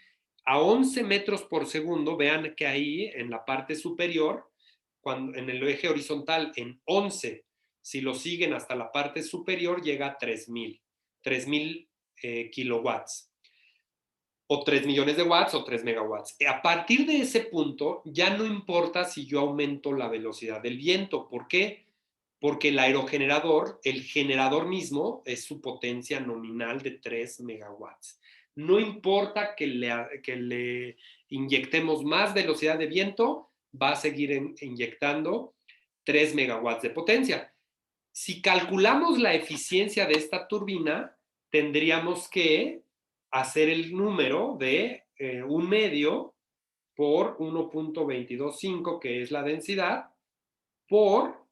a 11 metros por segundo, vean que ahí en la parte superior, en el eje horizontal en 11, si lo siguen hasta la parte superior, llega a 3.000 kilowatts. O 3 millones de watts o 3 megawatts. A partir de ese punto, ya no importa si yo aumento la velocidad del viento. ¿Por qué? Porque el aerogenerador, el generador mismo, es su potencia nominal de 3 megawatts. No importa que le inyectemos más velocidad de viento, va a seguir inyectando 3 megawatts de potencia. Si calculamos la eficiencia de esta turbina, tendríamos que hacer el número de un medio por 1.225, que es la densidad, por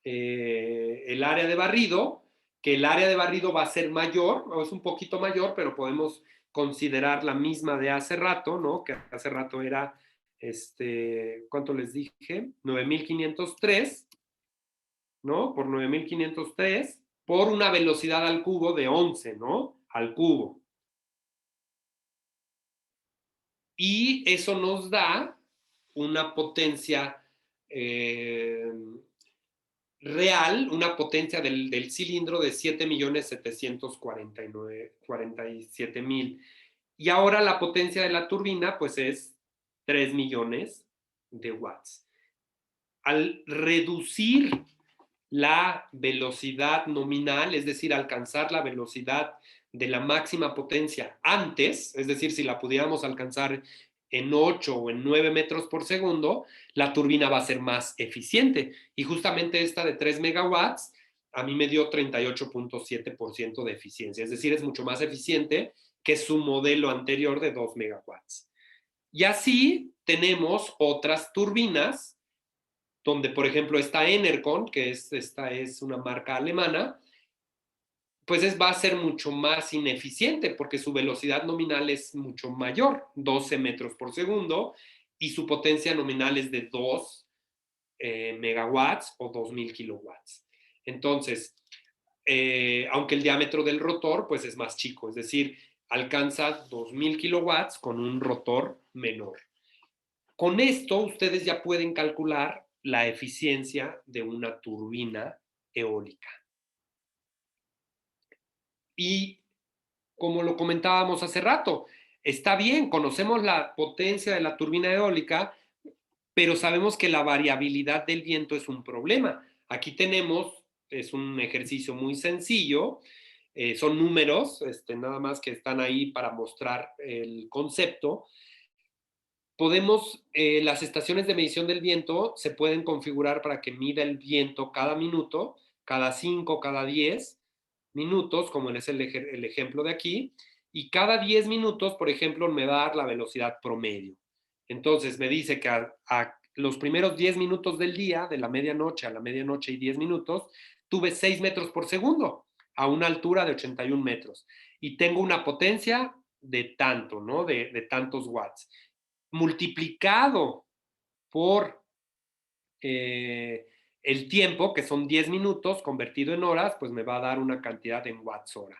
el área de barrido, que el área de barrido va a ser mayor, o es un poquito mayor, pero podemos considerar la misma de hace rato, ¿no? Que hace rato era, ¿cuánto les dije? 9,503, ¿no? Por 9,503, por una velocidad al cubo de 11, ¿no? Al cubo. Y eso nos da una potencia real, una potencia del cilindro de 7,747,000. Y ahora la potencia de la turbina pues es 3 millones de watts. Al reducir la velocidad nominal, es decir, alcanzar la velocidad de la máxima potencia antes, es decir, si la pudiéramos alcanzar en 8 o en 9 metros por segundo, la turbina va a ser más eficiente. Y justamente esta de 3 megawatts a mí me dio 38.7% de eficiencia, es decir, es mucho más eficiente que su modelo anterior de 2 megawatts. Y así tenemos otras turbinas donde, por ejemplo, está Enercon, que esta es una marca alemana, pues va a ser mucho más ineficiente porque su velocidad nominal es mucho mayor, 12 metros por segundo, y su potencia nominal es de 2 megawatts o 2,000 kilowatts. Entonces, aunque el diámetro del rotor pues es más chico, es decir, alcanza 2,000 kilowatts con un rotor menor. Con esto ustedes ya pueden calcular la eficiencia de una turbina eólica. Y como lo comentábamos hace rato, está bien, conocemos la potencia de la turbina eólica, pero sabemos que la variabilidad del viento es un problema. Aquí tenemos, es un ejercicio muy sencillo, son números, nada más que están ahí para mostrar el concepto. Las estaciones de medición del viento se pueden configurar para que mida el viento cada minuto, cada 5, cada 10 minutos, como es el ejemplo de aquí, y cada 10 minutos, por ejemplo, me va a dar la velocidad promedio. Entonces me dice que a los primeros 10 minutos del día, de la medianoche a la medianoche y 10 minutos, tuve 6 metros por segundo a una altura de 81 metros y tengo una potencia de tanto, ¿no? De tantos watts multiplicado por el tiempo, que son 10 minutos, convertido en horas, pues me va a dar una cantidad en watts hora.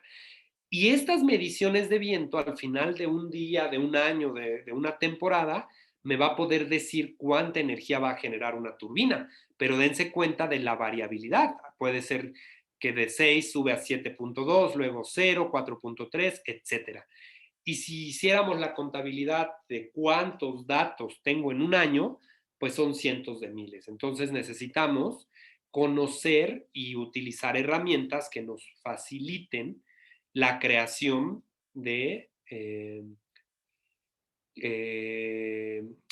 Y estas mediciones de viento al final de un día, de un año, de una temporada, me va a poder decir cuánta energía va a generar una turbina, pero dense cuenta de la variabilidad. Puede ser que de 6 sube a 7.2, luego 0, 4.3, etcétera. Y si hiciéramos la contabilidad de cuántos datos tengo en un año, pues son cientos de miles. Entonces necesitamos conocer y utilizar herramientas que nos faciliten la creación de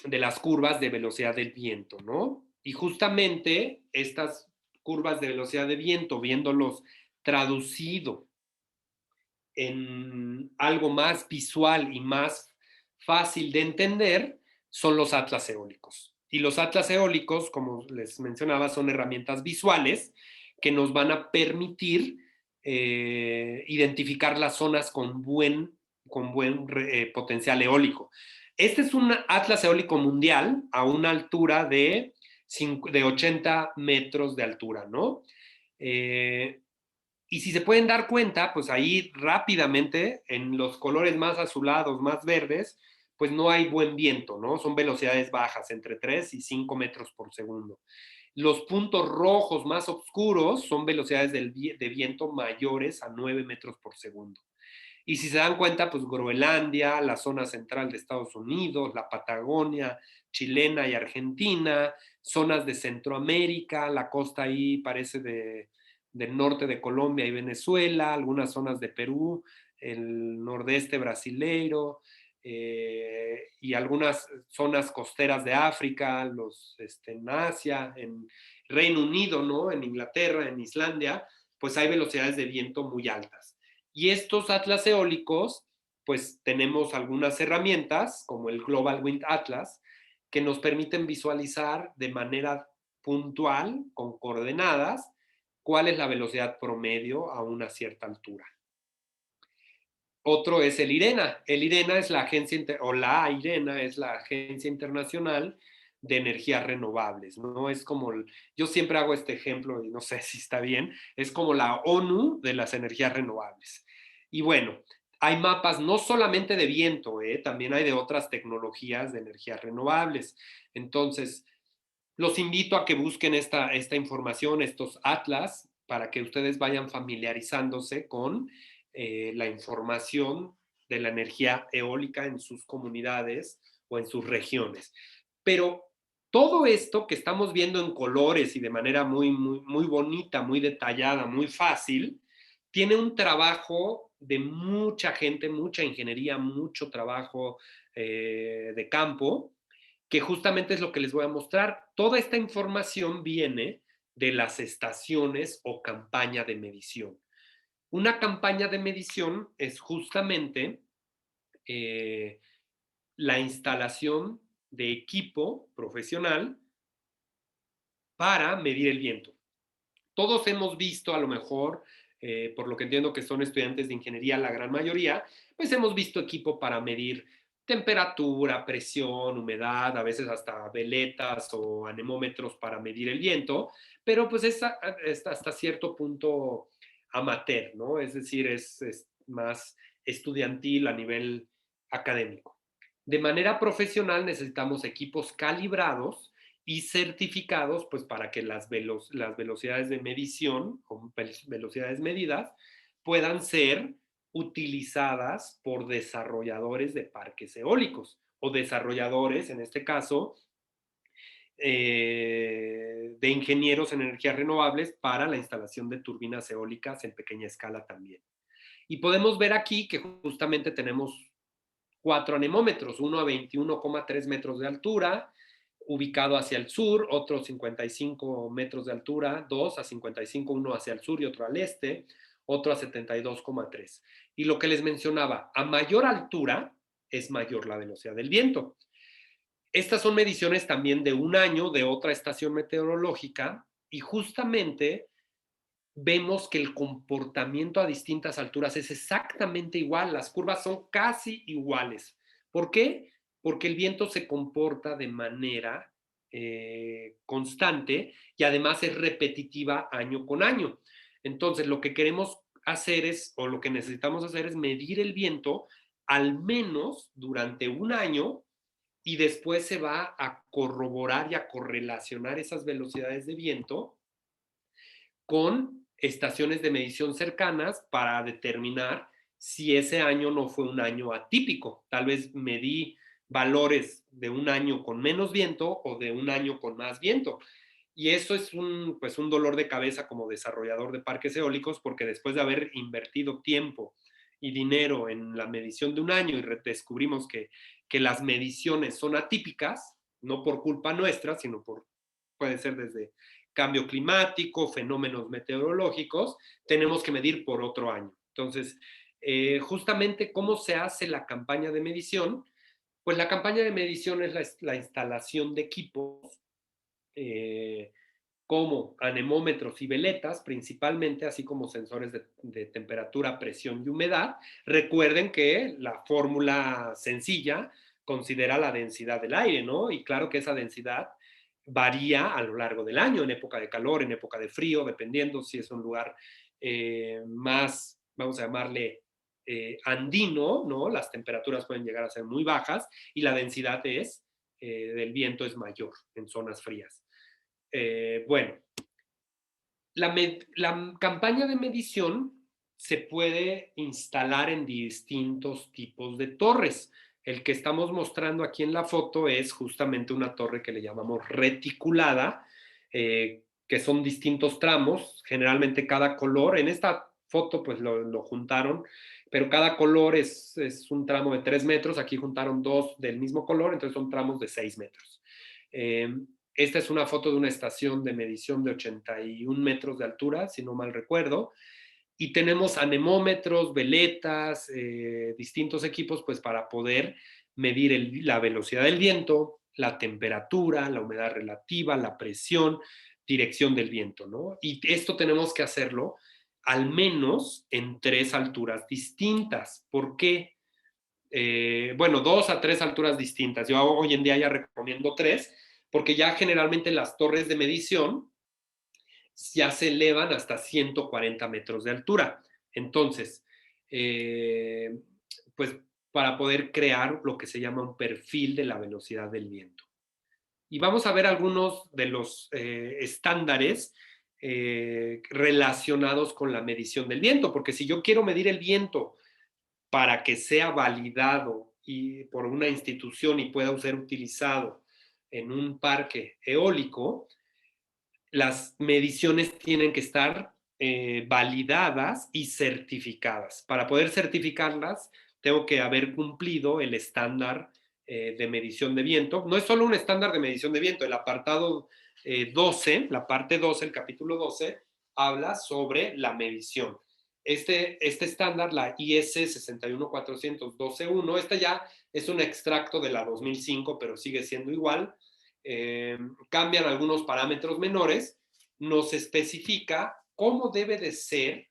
las curvas de velocidad del viento, ¿no? Y justamente estas curvas de velocidad de viento, viéndolos traducido en algo más visual y más fácil de entender, son los atlas eólicos. Y los atlas eólicos, como les mencionaba, son herramientas visuales que nos van a permitir identificar las zonas con buen potencial eólico. Este es un atlas eólico mundial a una altura de 80 metros de altura, ¿no? Y si se pueden dar cuenta, pues ahí rápidamente, en los colores más azulados, más verdes, pues no hay buen viento, ¿no? Son velocidades bajas, entre 3 y 5 metros por segundo. Los puntos rojos más oscuros son velocidades de viento mayores a 9 metros por segundo. Y si se dan cuenta, pues Groenlandia, la zona central de Estados Unidos, la Patagonia chilena y argentina, zonas de Centroamérica, la costa ahí parece del norte de Colombia y Venezuela, algunas zonas de Perú, el nordeste brasileiro, y algunas zonas costeras de África, en Asia, en Reino Unido, ¿no? En Inglaterra, en Islandia, pues hay velocidades de viento muy altas. Y estos atlas eólicos, pues tenemos algunas herramientas, como el Global Wind Atlas, que nos permiten visualizar de manera puntual, con coordenadas, cuál es la velocidad promedio a una cierta altura. Otro es el IRENA. El IRENA es la agencia, o la IRENA es la Agencia Internacional de Energías Renovables, ¿no? Es como, yo siempre hago este ejemplo y no sé si está bien, es como la ONU de las energías renovables. Y bueno, hay mapas no solamente de viento, también hay de otras tecnologías de energías renovables. Entonces, los invito a que busquen esta información, estos atlas, para que ustedes vayan familiarizándose con la información de la energía eólica en sus comunidades o en sus regiones. Pero todo esto que estamos viendo en colores y de manera muy, muy, muy bonita, muy detallada, muy fácil, tiene un trabajo de mucha gente, mucha ingeniería, mucho trabajo de campo, que justamente es lo que les voy a mostrar. Toda esta información viene de las estaciones o campaña de medición. Una campaña de medición es justamente la instalación de equipo profesional para medir el viento. Todos hemos visto, a lo mejor, por lo que entiendo que son estudiantes de ingeniería, la gran mayoría, pues hemos visto equipo para medir temperatura, presión, humedad, a veces hasta veletas o anemómetros para medir el viento, pero pues es hasta cierto punto amateur, ¿no? Es decir, es más estudiantil a nivel académico. De manera profesional necesitamos equipos calibrados y certificados, pues para que las velocidades de medición o velocidades medidas puedan ser utilizadas por desarrolladores de parques eólicos o desarrolladores, en este caso, de ingenieros en energías renovables para la instalación de turbinas eólicas en pequeña escala también. Y podemos ver aquí que justamente tenemos 4 anemómetros, uno a 21,3 metros de altura, ubicado hacia el sur, otro 55 metros de altura, 2 a 55, uno hacia el sur y otro al este, otro a 72,3. Y lo que les mencionaba, a mayor altura es mayor la velocidad del viento. Estas son mediciones también de un año de otra estación meteorológica y justamente vemos que el comportamiento a distintas alturas es exactamente igual, las curvas son casi iguales. ¿Por qué? Porque el viento se comporta de manera constante y además es repetitiva año con año. Entonces, lo que queremos hacer es, o lo que necesitamos hacer es medir el viento al menos durante un año y después se va a corroborar y a correlacionar esas velocidades de viento con estaciones de medición cercanas para determinar si ese año no fue un año atípico. Tal vez medí valores de un año con menos viento o de un año con más viento. Y eso es pues un dolor de cabeza como desarrollador de parques eólicos, porque después de haber invertido tiempo y dinero en la medición de un año y descubrimos que las mediciones son atípicas, no por culpa nuestra, sino puede ser desde cambio climático, fenómenos meteorológicos, tenemos que medir por otro año. Entonces, justamente, ¿cómo se hace la campaña de medición? Pues la campaña de medición es la instalación de equipos como anemómetros y veletas, principalmente, así como sensores de temperatura, presión y humedad. Recuerden que la fórmula sencilla considera la densidad del aire, ¿no? Y claro que esa densidad varía a lo largo del año, en época de calor, en época de frío, dependiendo si es un lugar más, vamos a llamarle, andino, ¿no? Las temperaturas pueden llegar a ser muy bajas y la densidad del viento es mayor en zonas frías. Bueno, la campaña de medición se puede instalar en distintos tipos de torres. El que estamos mostrando aquí en la foto es justamente una torre que le llamamos reticulada, que son distintos tramos, generalmente cada color. En esta foto pues lo juntaron, pero cada color es un tramo de 3 metros. Aquí juntaron 2 del mismo color, entonces son tramos de 6 metros. Esta es una foto de una estación de medición de 81 metros de altura, si no mal recuerdo. Y tenemos anemómetros, veletas, distintos equipos pues para poder medir la velocidad del viento, la temperatura, la humedad relativa, la presión, dirección del viento, ¿no? Y esto tenemos que hacerlo al menos en 3 alturas distintas. ¿Por qué? Bueno, 2 a 3 alturas distintas. Yo hoy en día ya recomiendo 3, porque ya generalmente las torres de medición ya se elevan hasta 140 metros de altura. Entonces, pues para poder crear lo que se llama un perfil de la velocidad del viento. Y vamos a ver algunos de los estándares relacionados con la medición del viento, porque si yo quiero medir el viento para que sea validado por una institución y pueda ser utilizado en un parque eólico, las mediciones tienen que estar validadas y certificadas. Para poder certificarlas, tengo que haber cumplido el estándar de medición de viento. No es solo un estándar de medición de viento, el apartado 12, la parte 12, el capítulo 12, habla sobre la medición. Este estándar, la IS 61412.1, esta ya es un extracto de la 2005, pero sigue siendo igual. Cambian algunos parámetros menores, nos especifica cómo debe de ser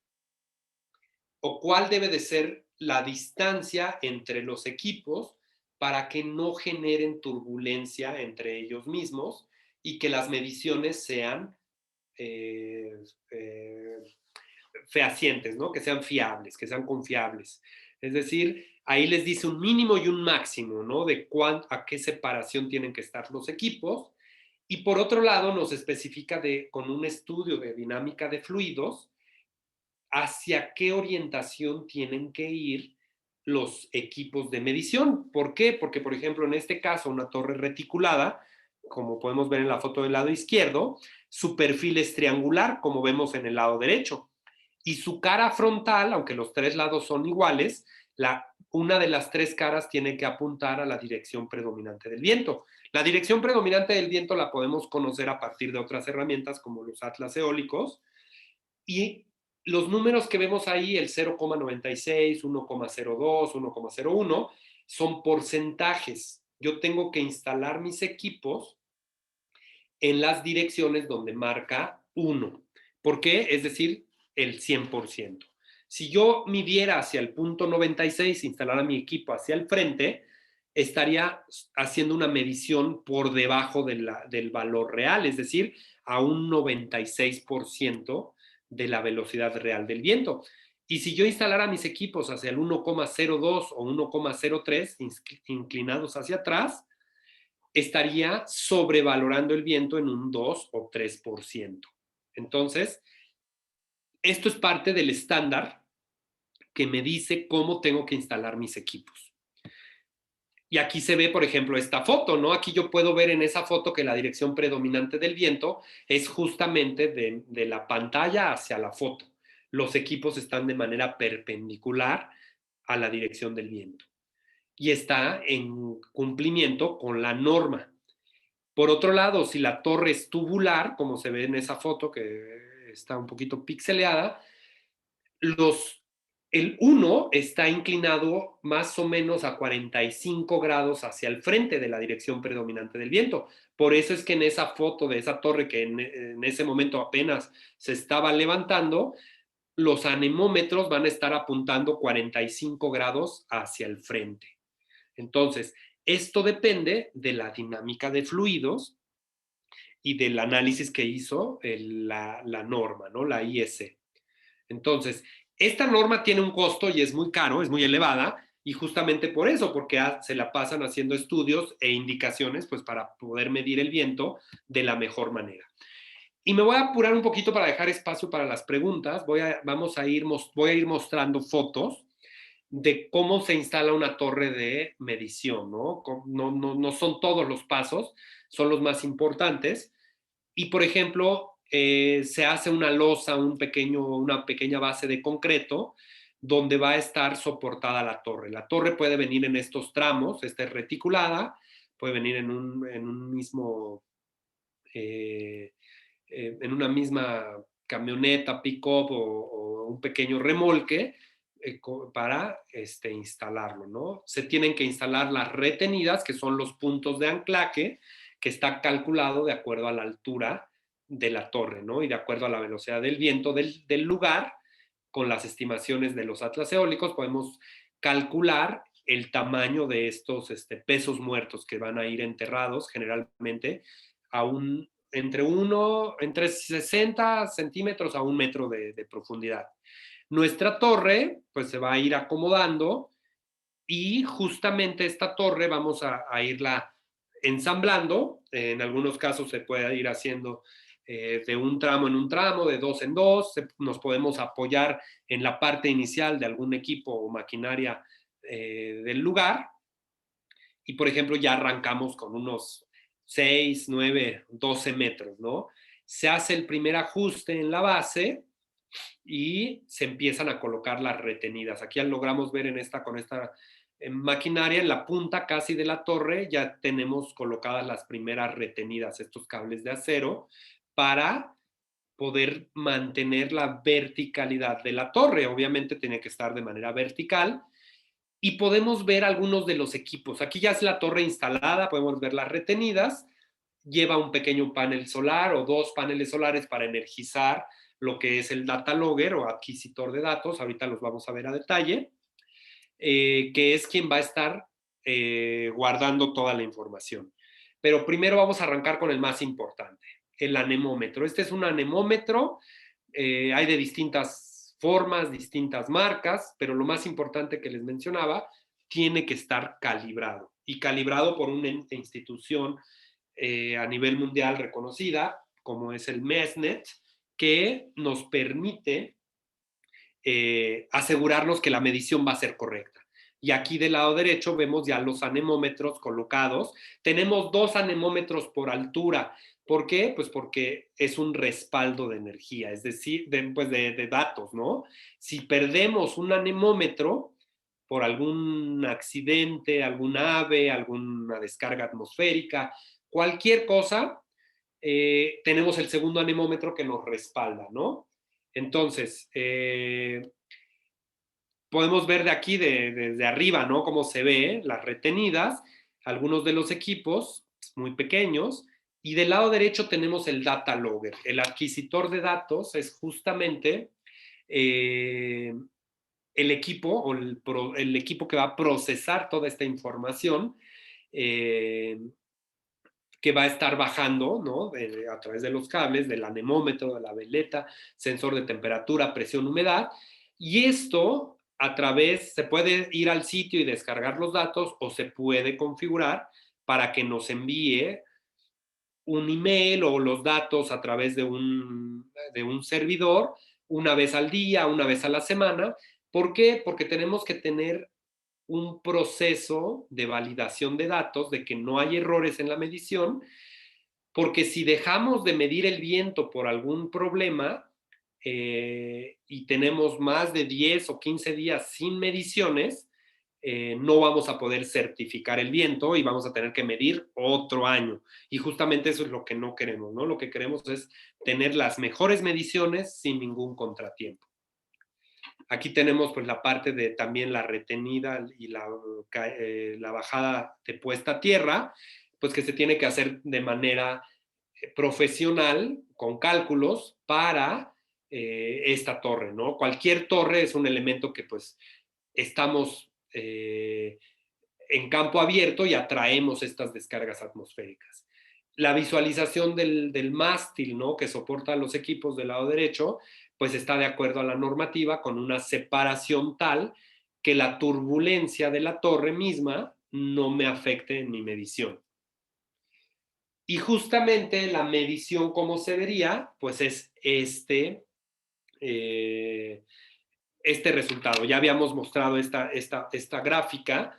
o cuál debe de ser la distancia entre los equipos para que no generen turbulencia entre ellos mismos y que las mediciones sean fehacientes, ¿no? Que sean fiables, que sean confiables. Es decir, ahí les dice un mínimo y un máximo, ¿no? De a qué separación tienen que estar los equipos. Y por otro lado, nos especifica con un estudio de dinámica de fluidos hacia qué orientación tienen que ir los equipos de medición. ¿Por qué? Porque, por ejemplo, en este caso, una torre reticulada, como podemos ver en la foto del lado izquierdo, su perfil es triangular, como vemos en el lado derecho. Y su cara frontal, aunque los 3 lados son iguales, una de las 3 caras tiene que apuntar a la dirección predominante del viento. La dirección predominante del viento la podemos conocer a partir de otras herramientas como los atlas eólicos, y los números que vemos ahí, el 0,96, 1,02, 1,01, son porcentajes. Yo tengo que instalar mis equipos en las direcciones donde marca 1. ¿Por qué? Es decir, el 100%. Si yo midiera hacia el punto 96, instalara mi equipo hacia el frente, estaría haciendo una medición por debajo del valor real, es decir, a un 96% de la velocidad real del viento. Y si yo instalara mis equipos hacia el 1,02 o 1,03, inclinados hacia atrás, estaría sobrevalorando el viento en un 2 o 3%. Entonces, esto es parte del estándar que me dice cómo tengo que instalar mis equipos. Y aquí se ve, por ejemplo, esta foto, ¿no? Aquí yo puedo ver en esa foto que la dirección predominante del viento es justamente de la pantalla hacia la foto. Los equipos están de manera perpendicular a la dirección del viento y está en cumplimiento con la norma. Por otro lado, si la torre es tubular, como se ve en esa foto que está un poquito pixeleada, el 1 está inclinado más o menos a 45 grados hacia el frente de la dirección predominante del viento. Por eso es que en esa foto de esa torre que en ese momento apenas se estaba levantando, los anemómetros van a estar apuntando 45 grados hacia el frente. Entonces, esto depende de la dinámica de fluidos y del análisis que hizo la norma, ¿no? La IEC. Entonces, esta norma tiene un costo y es muy caro, es muy elevada, y justamente por eso, porque se la pasan haciendo estudios e indicaciones pues para poder medir el viento de la mejor manera. Y me voy a apurar un poquito para dejar espacio para las preguntas. Voy a ir mostrando fotos de cómo se instala una torre de medición, ¿no? No son todos los pasos, son los más importantes. Y, por ejemplo, se hace una losa, una pequeña base de concreto donde va a estar soportada la torre. La torre puede venir en estos tramos, esta es reticulada, puede venir en una misma camioneta, pick-up o un pequeño remolque, para instalarlo, ¿no? Se tienen que instalar las retenidas, que son los puntos de anclaje, que está calculado de acuerdo a la altura de la torre, ¿no? Y de acuerdo a la velocidad del viento del lugar, con las estimaciones de los atlas eólicos, podemos calcular el tamaño de estos pesos muertos que van a ir enterrados generalmente entre 60 centímetros a 1 metro de profundidad. Nuestra torre pues se va a ir acomodando y justamente esta torre vamos a irla ensamblando. En algunos casos se puede ir haciendo de un tramo en un tramo, de dos en dos. Nos podemos apoyar en la parte inicial de algún equipo o maquinaria del lugar. Y, por ejemplo, ya arrancamos con unos 6, 9, 12 metros, ¿no? Se hace el primer ajuste en la base y se empiezan a colocar las retenidas. Aquí ya logramos ver con esta maquinaria, en la punta casi de la torre, ya tenemos colocadas las primeras retenidas, estos cables de acero, para poder mantener la verticalidad de la torre. Obviamente tiene que estar de manera vertical. Y podemos ver algunos de los equipos. Aquí ya es la torre instalada, podemos ver las retenidas. Lleva un pequeño panel solar o 2 paneles solares para energizar lo que es el data logger o adquisitor de datos. Ahorita los vamos a ver a detalle. Que es quien va a estar guardando toda la información. Pero primero vamos a arrancar con el más importante, el anemómetro. Este es un anemómetro. Hay de distintas formas, distintas marcas, pero lo más importante que les mencionaba, tiene que estar calibrado, y calibrado por una institución a nivel mundial reconocida, como es el MESNET, que nos permite asegurarnos que la medición va a ser correcta. Y aquí del lado derecho vemos ya los anemómetros colocados. Tenemos 2 anemómetros por altura. ¿Por qué? Pues porque es un respaldo de energía, es decir, de datos, ¿no? Si perdemos un anemómetro por algún accidente, algún ave, alguna descarga atmosférica, cualquier cosa, tenemos el segundo anemómetro que nos respalda, ¿no? Entonces, podemos ver de aquí, desde arriba, ¿no? Cómo se ve las retenidas, algunos de los equipos muy pequeños, y del lado derecho tenemos el data logger. El adquisitor de datos es justamente el equipo o el equipo que va a procesar toda esta información, que va a estar bajando, ¿no? A través de los cables, del anemómetro, de la veleta, sensor de temperatura, presión, humedad. Y esto se puede ir al sitio y descargar los datos, o se puede configurar para que nos envíe un email o los datos a través de un servidor una vez al día, una vez a la semana. ¿Por qué? Porque tenemos que tener un proceso de validación de datos, de que no hay errores en la medición, porque si dejamos de medir el viento por algún problema y tenemos más de 10 o 15 días sin mediciones, no vamos a poder certificar el viento y vamos a tener que medir otro año. Y justamente eso es lo que no queremos, ¿no? Lo que queremos es tener las mejores mediciones sin ningún contratiempo. Aquí tenemos pues la parte de también la retenida y la bajada de puesta a tierra, pues que se tiene que hacer de manera profesional, con cálculos para esta torre, ¿no? Cualquier torre es un elemento que pues estamos en campo abierto y atraemos estas descargas atmosféricas. La visualización del mástil, ¿no? Que soporta los equipos del lado derecho, pues está de acuerdo a la normativa, con una separación tal que la turbulencia de la torre misma no me afecte en mi medición. Y justamente la medición, ¿cómo se vería? Pues es este resultado. Ya habíamos mostrado esta gráfica,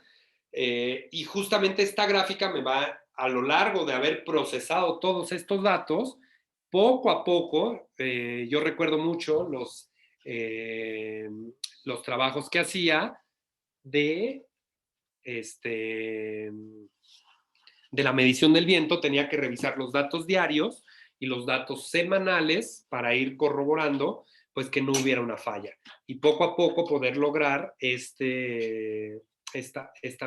y justamente esta gráfica me va, a lo largo de haber procesado todos estos datos, poco a poco, yo recuerdo mucho los trabajos que hacía de la medición del viento. Tenía que revisar los datos diarios y los datos semanales para ir corroborando pues que no hubiera una falla. Y poco a poco poder lograr esta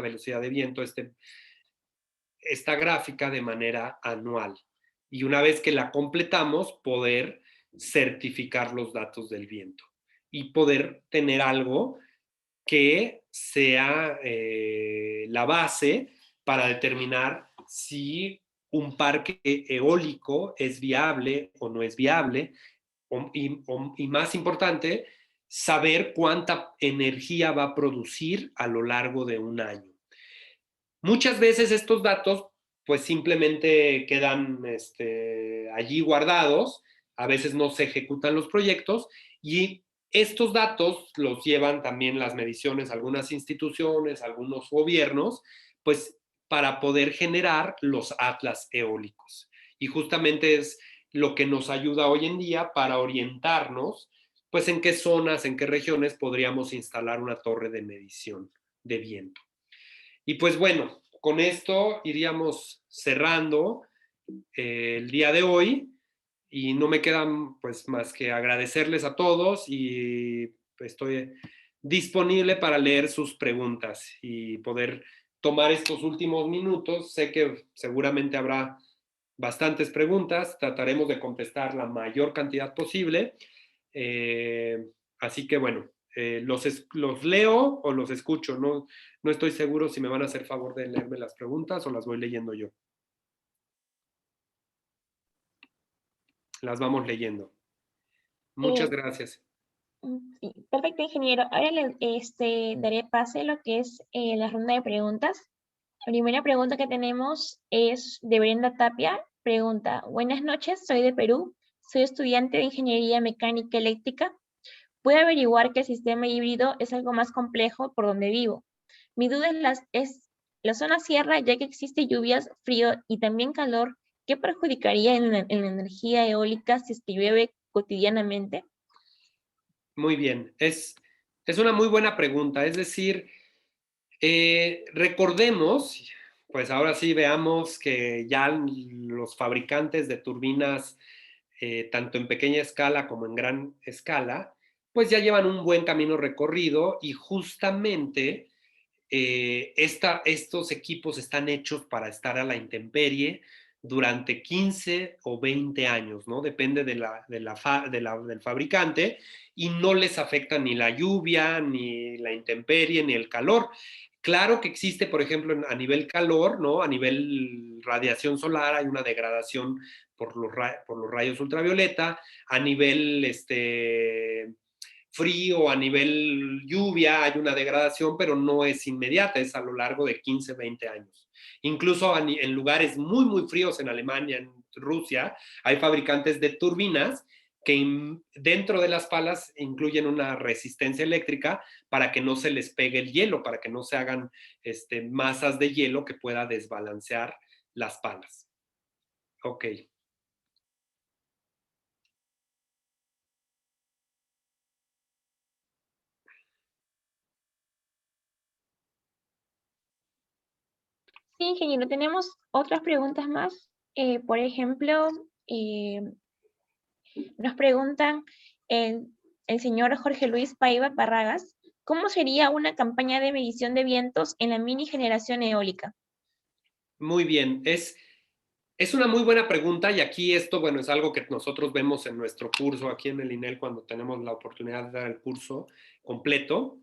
velocidad de viento, esta gráfica de manera anual. Y una vez que la completamos, poder certificar los datos del viento y poder tener algo que sea la base para determinar si un parque eólico es viable o no es viable, y más importante, saber cuánta energía va a producir a lo largo de un año. Muchas veces estos datos pues simplemente quedan allí guardados, a veces no se ejecutan los proyectos y estos datos los llevan también las mediciones algunas instituciones, algunos gobiernos, pues para poder generar los atlas eólicos. Y justamente es lo que nos ayuda hoy en día para orientarnos, pues en qué zonas, en qué regiones podríamos instalar una torre de medición de viento. Y pues bueno, con esto iríamos cerrando el día de hoy y no me quedan pues más que agradecerles a todos y estoy disponible para leer sus preguntas y poder tomar estos últimos minutos. Sé que seguramente habrá bastantes preguntas, trataremos de contestar la mayor cantidad posible. Así que bueno, los leo o los escucho. No estoy seguro si me van a hacer favor de leerme las preguntas o las voy leyendo yo. Las vamos leyendo. Muchas gracias. Sí, perfecto, ingeniero. Ahora daré pase a lo que es la ronda de preguntas. La primera pregunta que tenemos es de Brenda Tapia. Pregunta: buenas noches, soy de Perú, soy estudiante de Ingeniería Mecánica Eléctrica. Puedo averiguar que el sistema híbrido es algo más complejo por donde vivo. Mi duda es la zona sierra, ya que existe lluvias, frío y también calor. ¿Qué perjudicaría en la energía eólica si es que llueve cotidianamente? Muy bien, es una muy buena pregunta. Es decir, recordemos, pues ahora sí veamos que ya los fabricantes de turbinas, tanto en pequeña escala como en gran escala, pues ya llevan un buen camino recorrido y justamente estos equipos están hechos para estar a la intemperie durante 15 o 20 años, ¿no? Depende del fabricante y no les afecta ni la lluvia, ni la intemperie, ni el calor. Claro que existe, por ejemplo, a nivel calor, ¿no? A nivel radiación solar hay una degradación por los rayos ultravioleta, a nivel frío, a nivel lluvia, hay una degradación, pero no es inmediata, es a lo largo de 15, 20 años. Incluso en lugares muy, muy fríos en Alemania, en Rusia, hay fabricantes de turbinas que dentro de las palas incluyen una resistencia eléctrica para que no se les pegue el hielo, para que no se hagan masas de hielo que pueda desbalancear las palas. Ok. Sí, ingeniero, tenemos otras preguntas más. Por ejemplo, eh, nos preguntan el señor Jorge Luis Paiva Barragas: ¿cómo sería una campaña de medición de vientos en la mini generación eólica? Muy bien, es una muy buena pregunta y aquí esto, bueno, es algo que nosotros vemos en nuestro curso aquí en el INEL cuando tenemos la oportunidad de dar el curso completo.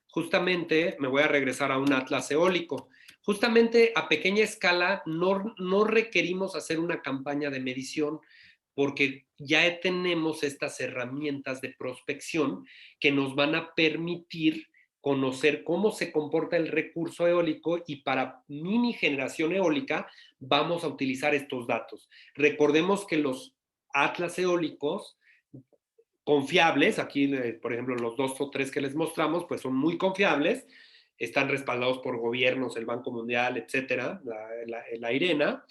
Justamente me voy a regresar a un atlas eólico. Justamente a pequeña escala no requerimos hacer una campaña de medición porque ya tenemos estas herramientas de prospección que nos van a permitir conocer cómo se comporta el recurso eólico y para mini generación eólica vamos a utilizar estos datos. Recordemos que los atlas eólicos confiables, aquí por ejemplo los 2 o 3 que les mostramos, pues son muy confiables, están respaldados por gobiernos, el Banco Mundial, etcétera, la IRENA.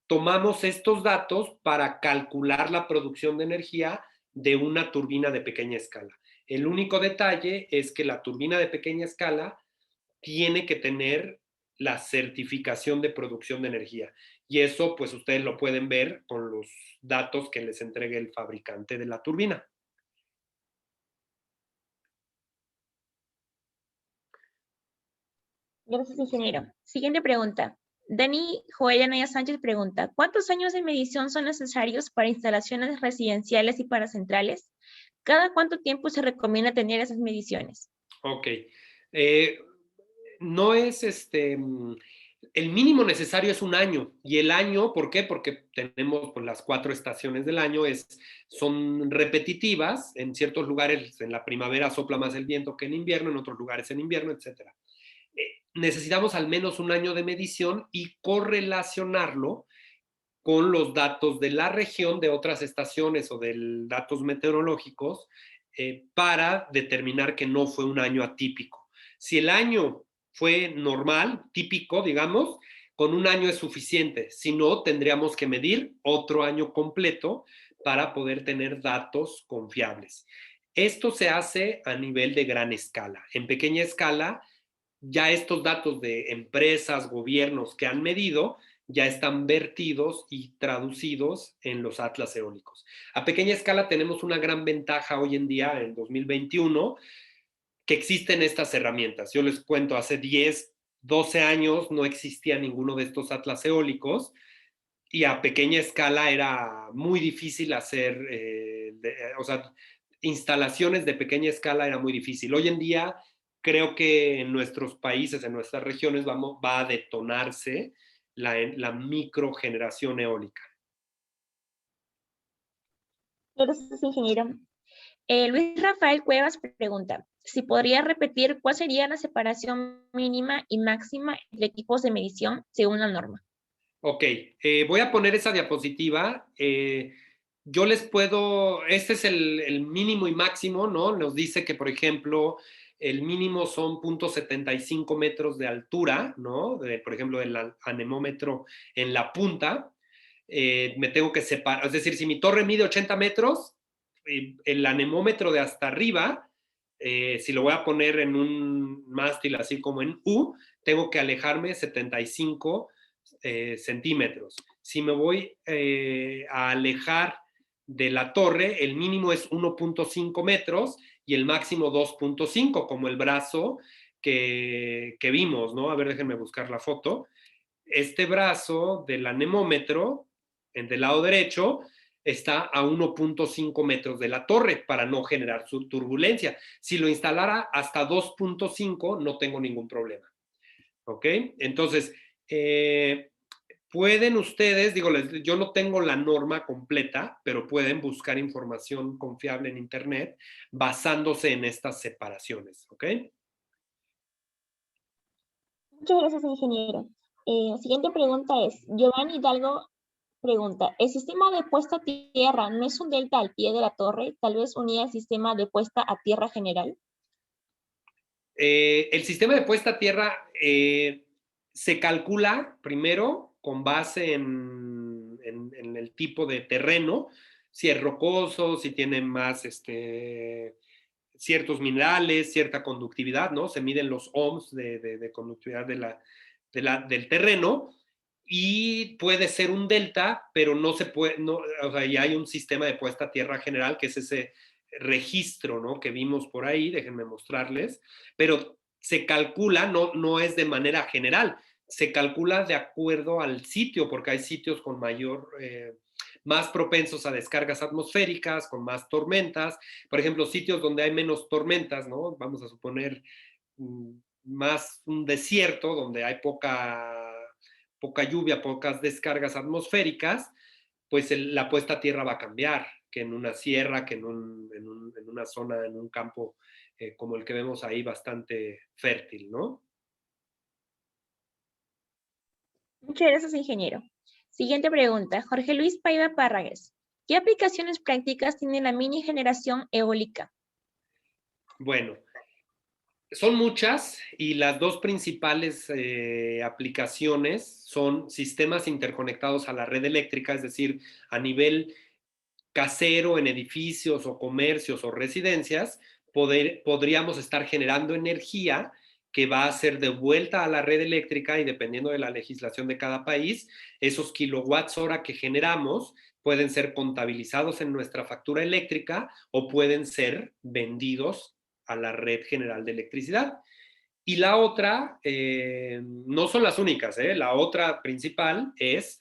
Tomamos estos datos para calcular la producción de energía de una turbina de pequeña escala. El único detalle es que la turbina de pequeña escala tiene que tener la certificación de producción de energía. Y eso, pues ustedes lo pueden ver con los datos que les entregue el fabricante de la turbina. Gracias, ingeniero. Siguiente pregunta. Dani Joel Anaya Sánchez pregunta, ¿cuántos años de medición son necesarios para instalaciones residenciales y para centrales? ¿Cada cuánto tiempo se recomienda tener esas mediciones? Ok. No es el mínimo necesario es un año. Y el año, ¿por qué? Porque tenemos pues, las 4 estaciones del año, son repetitivas. En ciertos lugares en la primavera sopla más el viento que en invierno, en otros lugares en invierno, etc. Necesitamos al menos un año de medición y correlacionarlo con los datos de la región, de otras estaciones o de datos meteorológicos para determinar que no fue un año atípico. Si el año fue normal, típico, digamos, con un año es suficiente. Si no, tendríamos que medir otro año completo para poder tener datos confiables. Esto se hace a nivel de gran escala. En pequeña escala, ya estos datos de empresas, gobiernos que han medido, ya están vertidos y traducidos en los atlas eólicos. A pequeña escala tenemos una gran ventaja hoy en día, en 2021, que existen estas herramientas. Yo les cuento, hace 10, 12 años no existía ninguno de estos atlas eólicos y a pequeña escala era muy difícil hacer, o sea, instalaciones de pequeña escala era muy difícil. Hoy en día creo que en nuestros países, en nuestras regiones, va a detonarse la microgeneración eólica. Gracias, ingeniero. Luis Rafael Cuevas pregunta, si podría repetir cuál sería la separación mínima y máxima entre equipos de medición según la norma. Ok, voy a poner esa diapositiva. Yo les puedo, este es el mínimo y máximo, ¿no? Nos dice que, por ejemplo, el mínimo son 0.75 metros de altura, ¿no? Por ejemplo, el anemómetro en la punta. Me tengo que separar, es decir, si mi torre mide 80 metros, el anemómetro de hasta arriba, si lo voy a poner en un mástil así como en U, tengo que alejarme 75 centímetros. Si me voy a alejar de la torre, el mínimo es 1.5 metros y el máximo 2.5, como el brazo que vimos, ¿no? A ver, déjenme buscar la foto. Este brazo del anemómetro, del lado derecho, está a 1.5 metros de la torre para no generar su turbulencia. Si lo instalara hasta 2.5, no tengo ningún problema. ¿Ok? Entonces, pueden ustedes, digo, yo no tengo la norma completa, pero pueden buscar información confiable en Internet basándose en estas separaciones. ¿Ok? Muchas gracias, ingeniero. Siguiente pregunta es, Giovanni Hidalgo pregunta, ¿el sistema de puesta a tierra no es un delta al pie de la torre, tal vez unida al sistema de puesta a tierra general? El sistema de puesta a tierra se calcula primero con base en el tipo de terreno, si es rocoso, si tiene más ciertos minerales, cierta conductividad, ¿no? Se miden los ohms de conductividad del terreno y puede ser un delta, pero no se puede, no, o sea, ya hay un sistema de puesta a tierra general, que es ese registro, ¿no? Que vimos por ahí, déjenme mostrarles, pero se calcula, no es de manera general, se calcula de acuerdo al sitio, porque hay sitios con más propensos a descargas atmosféricas, con más tormentas, por ejemplo, sitios donde hay menos tormentas, ¿no? Vamos a suponer más un desierto donde hay poca lluvia, pocas descargas atmosféricas, pues la puesta a tierra va a cambiar que en una sierra, que en una zona, en un campo como el que vemos ahí, bastante fértil, ¿no? Muchas gracias, ingeniero. Siguiente pregunta, Jorge Luis Paiva Párragues. ¿Qué aplicaciones prácticas tiene la mini generación eólica? Bueno, son muchas y las dos principales aplicaciones son sistemas interconectados a la red eléctrica, es decir, a nivel casero en edificios o comercios o residencias, podríamos estar generando energía que va a ser devuelta a la red eléctrica y dependiendo de la legislación de cada país, esos kilowatts hora que generamos pueden ser contabilizados en nuestra factura eléctrica o pueden ser vendidos a la red general de electricidad. Y la otra, no son las únicas, la otra principal es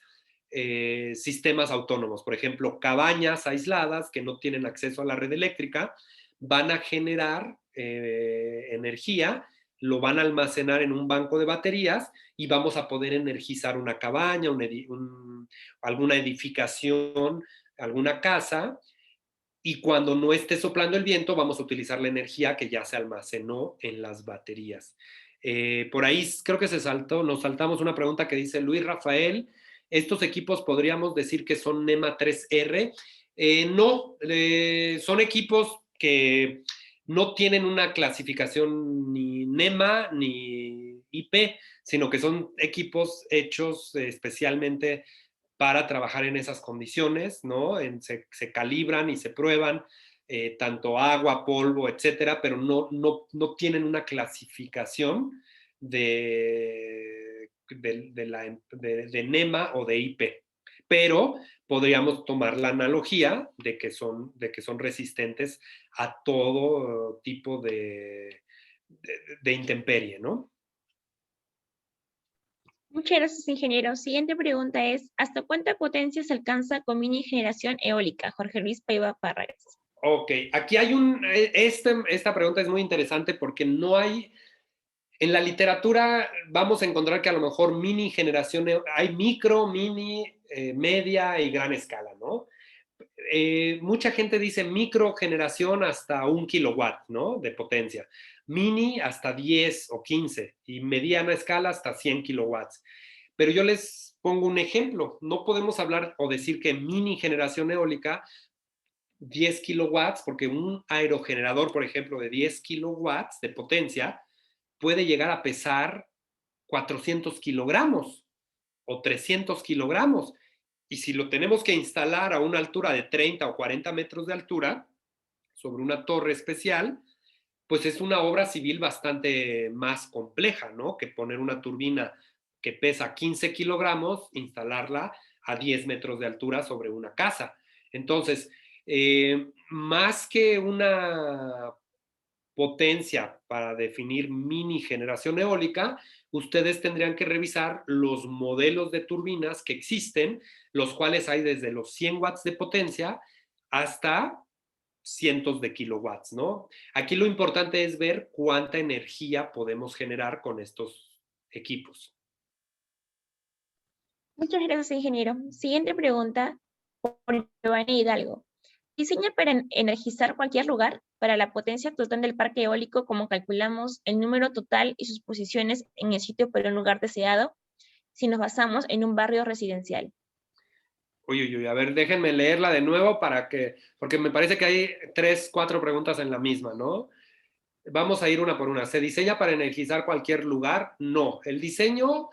sistemas autónomos. Por ejemplo, cabañas aisladas que no tienen acceso a la red eléctrica van a generar energía, lo van a almacenar en un banco de baterías y vamos a poder energizar una cabaña, alguna edificación, alguna casa. Y cuando no esté soplando el viento, vamos a utilizar la energía que ya se almacenó en las baterías. Por ahí creo que nos saltamos una pregunta que dice Luis Rafael, ¿estos equipos podríamos decir que son NEMA 3R? No, son equipos que no tienen una clasificación ni NEMA ni IP, sino que son equipos hechos especialmente para trabajar en esas condiciones, ¿no? Se calibran y se prueban tanto agua, polvo, etcétera, pero no tienen una clasificación de NEMA o de IP. Pero podríamos tomar la analogía de que son resistentes a todo tipo de intemperie, ¿no? Muchas gracias, ingeniero. Siguiente pregunta es, ¿hasta cuánta potencia se alcanza con mini generación eólica? Jorge Luis Paiva Parragués. Ok, aquí hay esta pregunta es muy interesante porque no hay, en la literatura vamos a encontrar que a lo mejor mini generación, hay micro, mini, media y gran escala, ¿no? Mucha gente dice micro generación hasta 1 kilowatt, ¿no? De potencia. Mini hasta 10 o 15 y mediana escala hasta 100 kilowatts. Pero yo les pongo un ejemplo. No podemos hablar o decir que mini generación eólica 10 kilowatts, porque un aerogenerador, por ejemplo, de 10 kilowatts de potencia puede llegar a pesar 400 kilogramos o 300 kilogramos. Y si lo tenemos que instalar a una altura de 30 o 40 metros de altura, sobre una torre especial, pues es una obra civil bastante más compleja, ¿no? Que poner una turbina que pesa 15 kilogramos, instalarla a 10 metros de altura sobre una casa. Entonces, más que una potencia para definir mini generación eólica, ustedes tendrían que revisar los modelos de turbinas que existen, los cuales hay desde los 100 watts de potencia hasta cientos de kilowatts, ¿no? Aquí lo importante es ver cuánta energía podemos generar con estos equipos. Muchas gracias, ingeniero. Siguiente pregunta por Giovanni Hidalgo. ¿Diseña para energizar cualquier lugar? Para la potencia total del parque eólico, ¿cómo calculamos el número total y sus posiciones en el sitio para un lugar deseado si nos basamos en un barrio residencial? Uy, a ver, déjenme leerla de nuevo porque me parece que hay 3, 4 preguntas en la misma, ¿no? Vamos a ir una por una. ¿Se diseña para energizar cualquier lugar? No. El diseño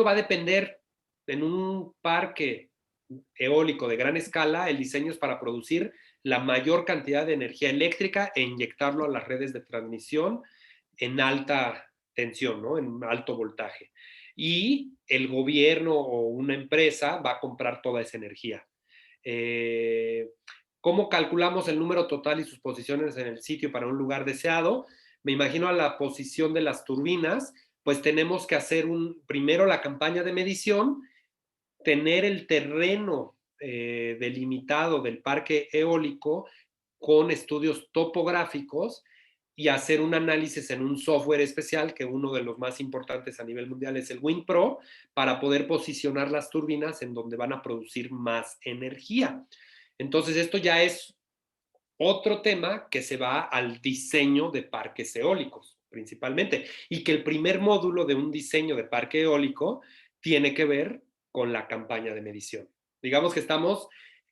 va a depender en un parque eólico de gran escala. El diseño es para producir la mayor cantidad de energía eléctrica e inyectarlo a las redes de transmisión en alta tensión, ¿no? En alto voltaje. Y el gobierno o una empresa va a comprar toda esa energía. ¿Cómo calculamos el número total y sus posiciones en el sitio para un lugar deseado? Me imagino a la posición de las turbinas, pues tenemos que hacer primero la campaña de medición, tener el terreno delimitado del parque eólico con estudios topográficos y hacer un análisis en un software especial, que uno de los más importantes a nivel mundial es el WindPro, para poder posicionar las turbinas en donde van a producir más energía. Entonces, esto ya es otro tema que se va al diseño de parques eólicos, principalmente, y que el primer módulo de un diseño de parque eólico tiene que ver con la campaña de medición. Digamos que estamos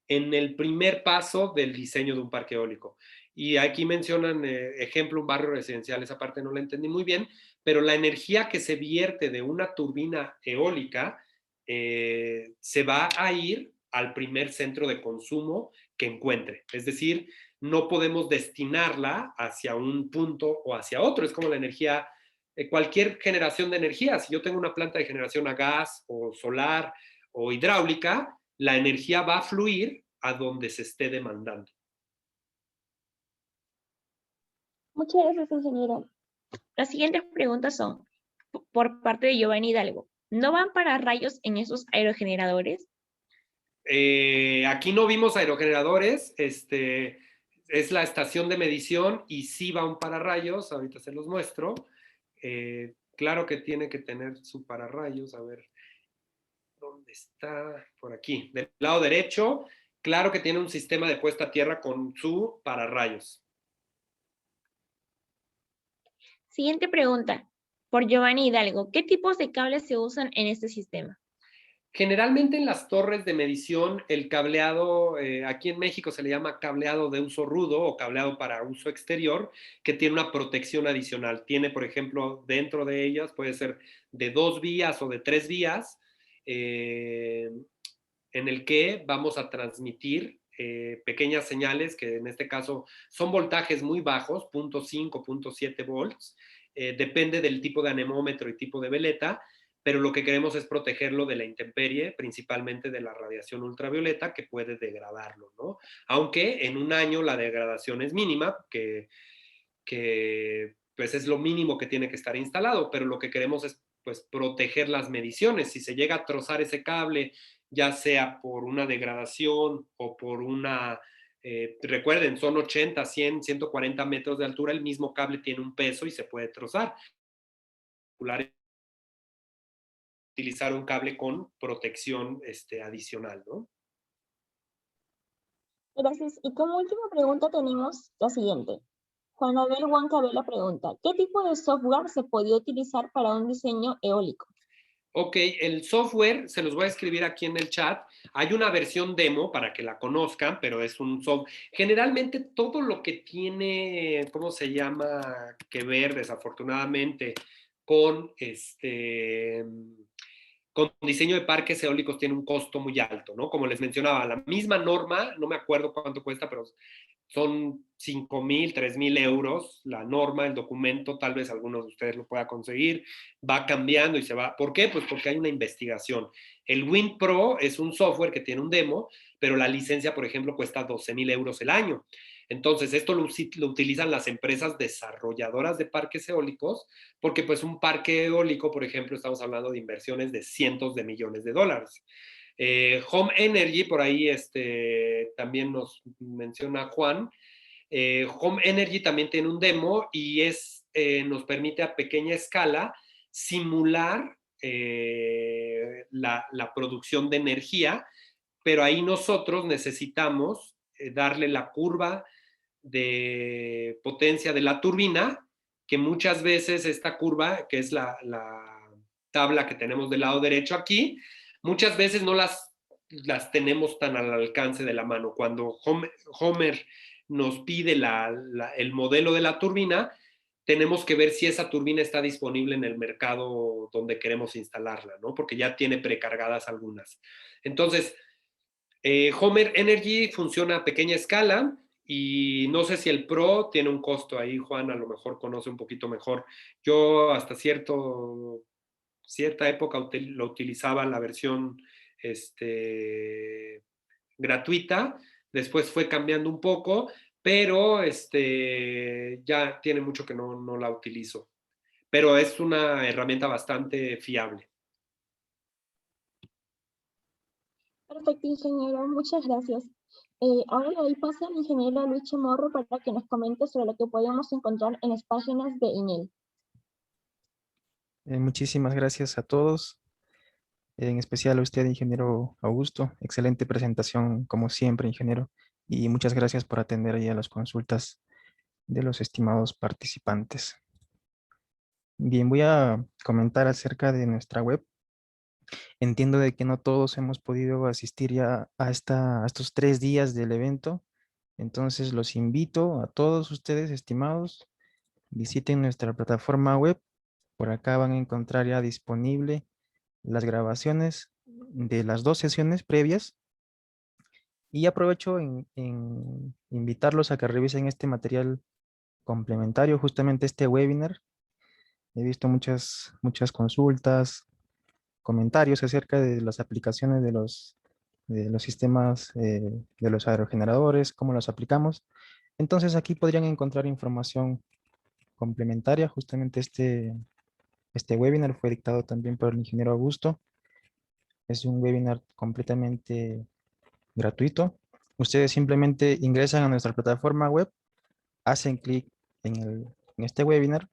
en el primer paso del diseño de un parque eólico. Y aquí mencionan, ejemplo, un barrio residencial, esa parte no la entendí muy bien, pero la energía que se vierte de una turbina eólica se va a ir al primer centro de consumo que encuentre. Es decir, no podemos destinarla hacia un punto o hacia otro. Es como la energía, cualquier generación de energía. Si yo tengo una planta de generación a gas o solar o hidráulica, la energía va a fluir a donde se esté demandando. Muchas gracias, ingeniero. Las siguientes preguntas son por parte de Giovanni Hidalgo. ¿No van para rayos en esos aerogeneradores? Aquí no vimos aerogeneradores, es la estación de medición y sí va un pararrayos, ahorita se los muestro. Claro que tiene que tener su pararrayos, a ver, ¿dónde está? Por aquí, del lado derecho, claro que tiene un sistema de puesta a tierra con su pararrayos. Siguiente pregunta, por Giovanni Hidalgo. ¿Qué tipos de cables se usan en este sistema? Generalmente en las torres de medición, el cableado, aquí en México se le llama cableado de uso rudo o cableado para uso exterior, que tiene una protección adicional. Tiene, por ejemplo, dentro de ellas, puede ser de 2 vías o de 3 vías, en el que vamos a transmitir pequeñas señales, que en este caso son voltajes muy bajos, 0.5, 0.7 volts, depende del tipo de anemómetro y tipo de veleta, pero lo que queremos es protegerlo de la intemperie, principalmente de la radiación ultravioleta que puede degradarlo, ¿no? Aunque en un año la degradación es mínima, que pues es lo mínimo que tiene que estar instalado, pero lo que queremos es pues proteger las mediciones. Si se llega a trozar ese cable, ya sea por una degradación o por una, recuerden, son 80, 100, 140 metros de altura, el mismo cable tiene un peso y se puede trozar. Utilizar un cable con protección adicional, ¿no? Gracias. Y como última pregunta tenemos la siguiente. Juan Abel Huancabela pregunta, ¿qué tipo de software se podría utilizar para un diseño eólico? Ok, el software se los voy a escribir aquí en el chat. Hay una versión demo para que la conozcan, pero es un software. Generalmente todo lo que tiene, ¿cómo se llama? Que ver, desafortunadamente, con con diseño de parques eólicos tiene un costo muy alto, ¿no? Como les mencionaba, la misma norma, no me acuerdo cuánto cuesta, pero son 5,000, 3,000 euros la norma, el documento, tal vez algunos de ustedes lo pueda conseguir, va cambiando y se va. ¿Por qué? Pues porque hay una investigación. El WinPro es un software que tiene un demo, pero la licencia, por ejemplo, cuesta 12,000 euros el año. Entonces, esto lo utilizan las empresas desarrolladoras de parques eólicos, porque pues un parque eólico, por ejemplo, estamos hablando de inversiones de cientos de millones de dólares. Home Energy, por ahí también nos menciona Juan. Home Energy también tiene un demo y nos permite a pequeña escala simular la producción de energía, pero ahí nosotros necesitamos darle la curva de potencia de la turbina, que muchas veces esta curva, que es la tabla que tenemos del lado derecho aquí, muchas veces no las tenemos tan al alcance de la mano. Cuando Homer nos pide el modelo de la turbina, tenemos que ver si esa turbina está disponible en el mercado donde queremos instalarla, ¿no? Porque ya tiene precargadas algunas. Entonces, Homer Energy funciona a pequeña escala y no sé si el Pro tiene un costo ahí, Juan a lo mejor conoce un poquito mejor. Yo hasta cierta época lo utilizaba la versión gratuita, después fue cambiando un poco, pero ya tiene mucho que no la utilizo. Pero es una herramienta bastante fiable. Perfecto, ingeniero. Muchas gracias. Ahora le doy paso al ingeniero Luis Chamorro para que nos comente sobre lo que podemos encontrar en las páginas de INEL. Muchísimas gracias a todos, en especial a usted, ingeniero Augusto. Excelente presentación, como siempre, ingeniero. Y muchas gracias por atender ya las consultas de los estimados participantes. Bien, voy a comentar acerca de nuestra web. Entiendo de que no todos hemos podido asistir ya a estos 3 días del evento. Entonces los invito a todos ustedes, estimados, visiten nuestra plataforma web. Por acá van a encontrar ya disponible las grabaciones de las 2 sesiones previas. Y aprovecho en invitarlos a que revisen este material complementario, justamente este webinar. He visto muchas consultas, comentarios acerca de las aplicaciones de los sistemas de los aerogeneradores, cómo los aplicamos. Entonces aquí podrían encontrar información complementaria. Justamente este webinar fue dictado también por el ingeniero Augusto. Es un webinar completamente gratuito. Ustedes simplemente ingresan a nuestra plataforma web, hacen clic en este webinar.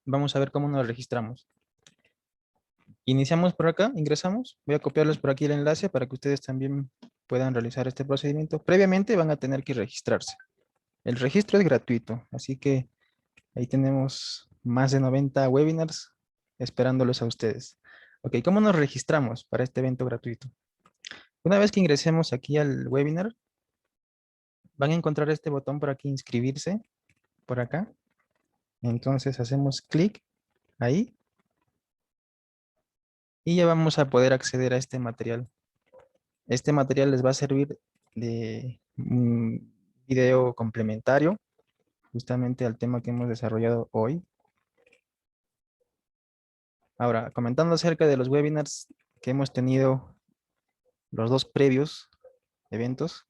Vamos a ver cómo nos registramos. Iniciamos por acá, ingresamos. Voy a copiarles por aquí el enlace para que ustedes también puedan realizar este procedimiento. Previamente van a tener que registrarse. El registro es gratuito, así que ahí tenemos más de 90 webinars esperándolos a ustedes. Ok, ¿cómo nos registramos para este evento gratuito? Una vez que ingresemos aquí al webinar, van a encontrar este botón por aquí, inscribirse, por acá. Entonces hacemos clic ahí y ya vamos a poder acceder a este material. Este material les va a servir de un video complementario justamente al tema que hemos desarrollado hoy. Ahora, comentando acerca de los webinars que hemos tenido, los dos previos eventos,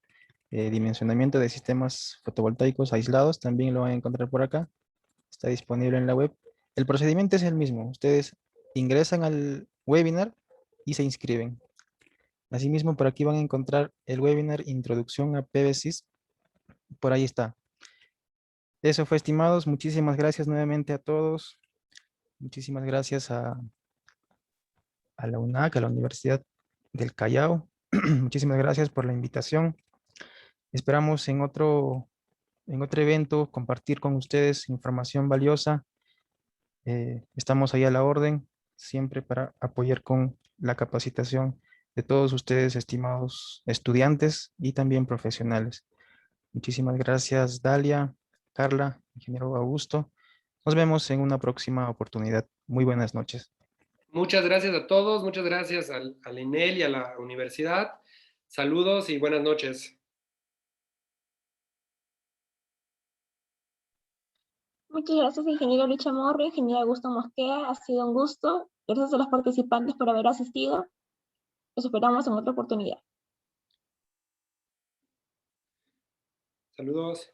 dimensionamiento de sistemas fotovoltaicos aislados, también lo van a encontrar por acá. Está disponible en la web. El procedimiento es el mismo. Ustedes ingresan al webinar y se inscriben. Asimismo, por aquí van a encontrar el webinar Introducción a PVSys. Por ahí está. Eso fue, estimados. Muchísimas gracias nuevamente a todos. Muchísimas gracias a la UNAC, a la Universidad del Callao. Muchísimas gracias por la invitación. Esperamos en otro evento compartir con ustedes información valiosa. Estamos ahí a la orden, siempre para apoyar con la capacitación de todos ustedes, estimados estudiantes y también profesionales. Muchísimas gracias, Dalia, Carla, ingeniero Augusto. Nos vemos en una próxima oportunidad. Muy buenas noches. Muchas gracias a todos, muchas gracias al INEL y a la universidad. Saludos y buenas noches. Muchas gracias, ingeniero Luis Chamorro, ingeniero Augusto Mosquera. Ha sido un gusto. Gracias a los participantes por haber asistido. Los esperamos en otra oportunidad. Saludos.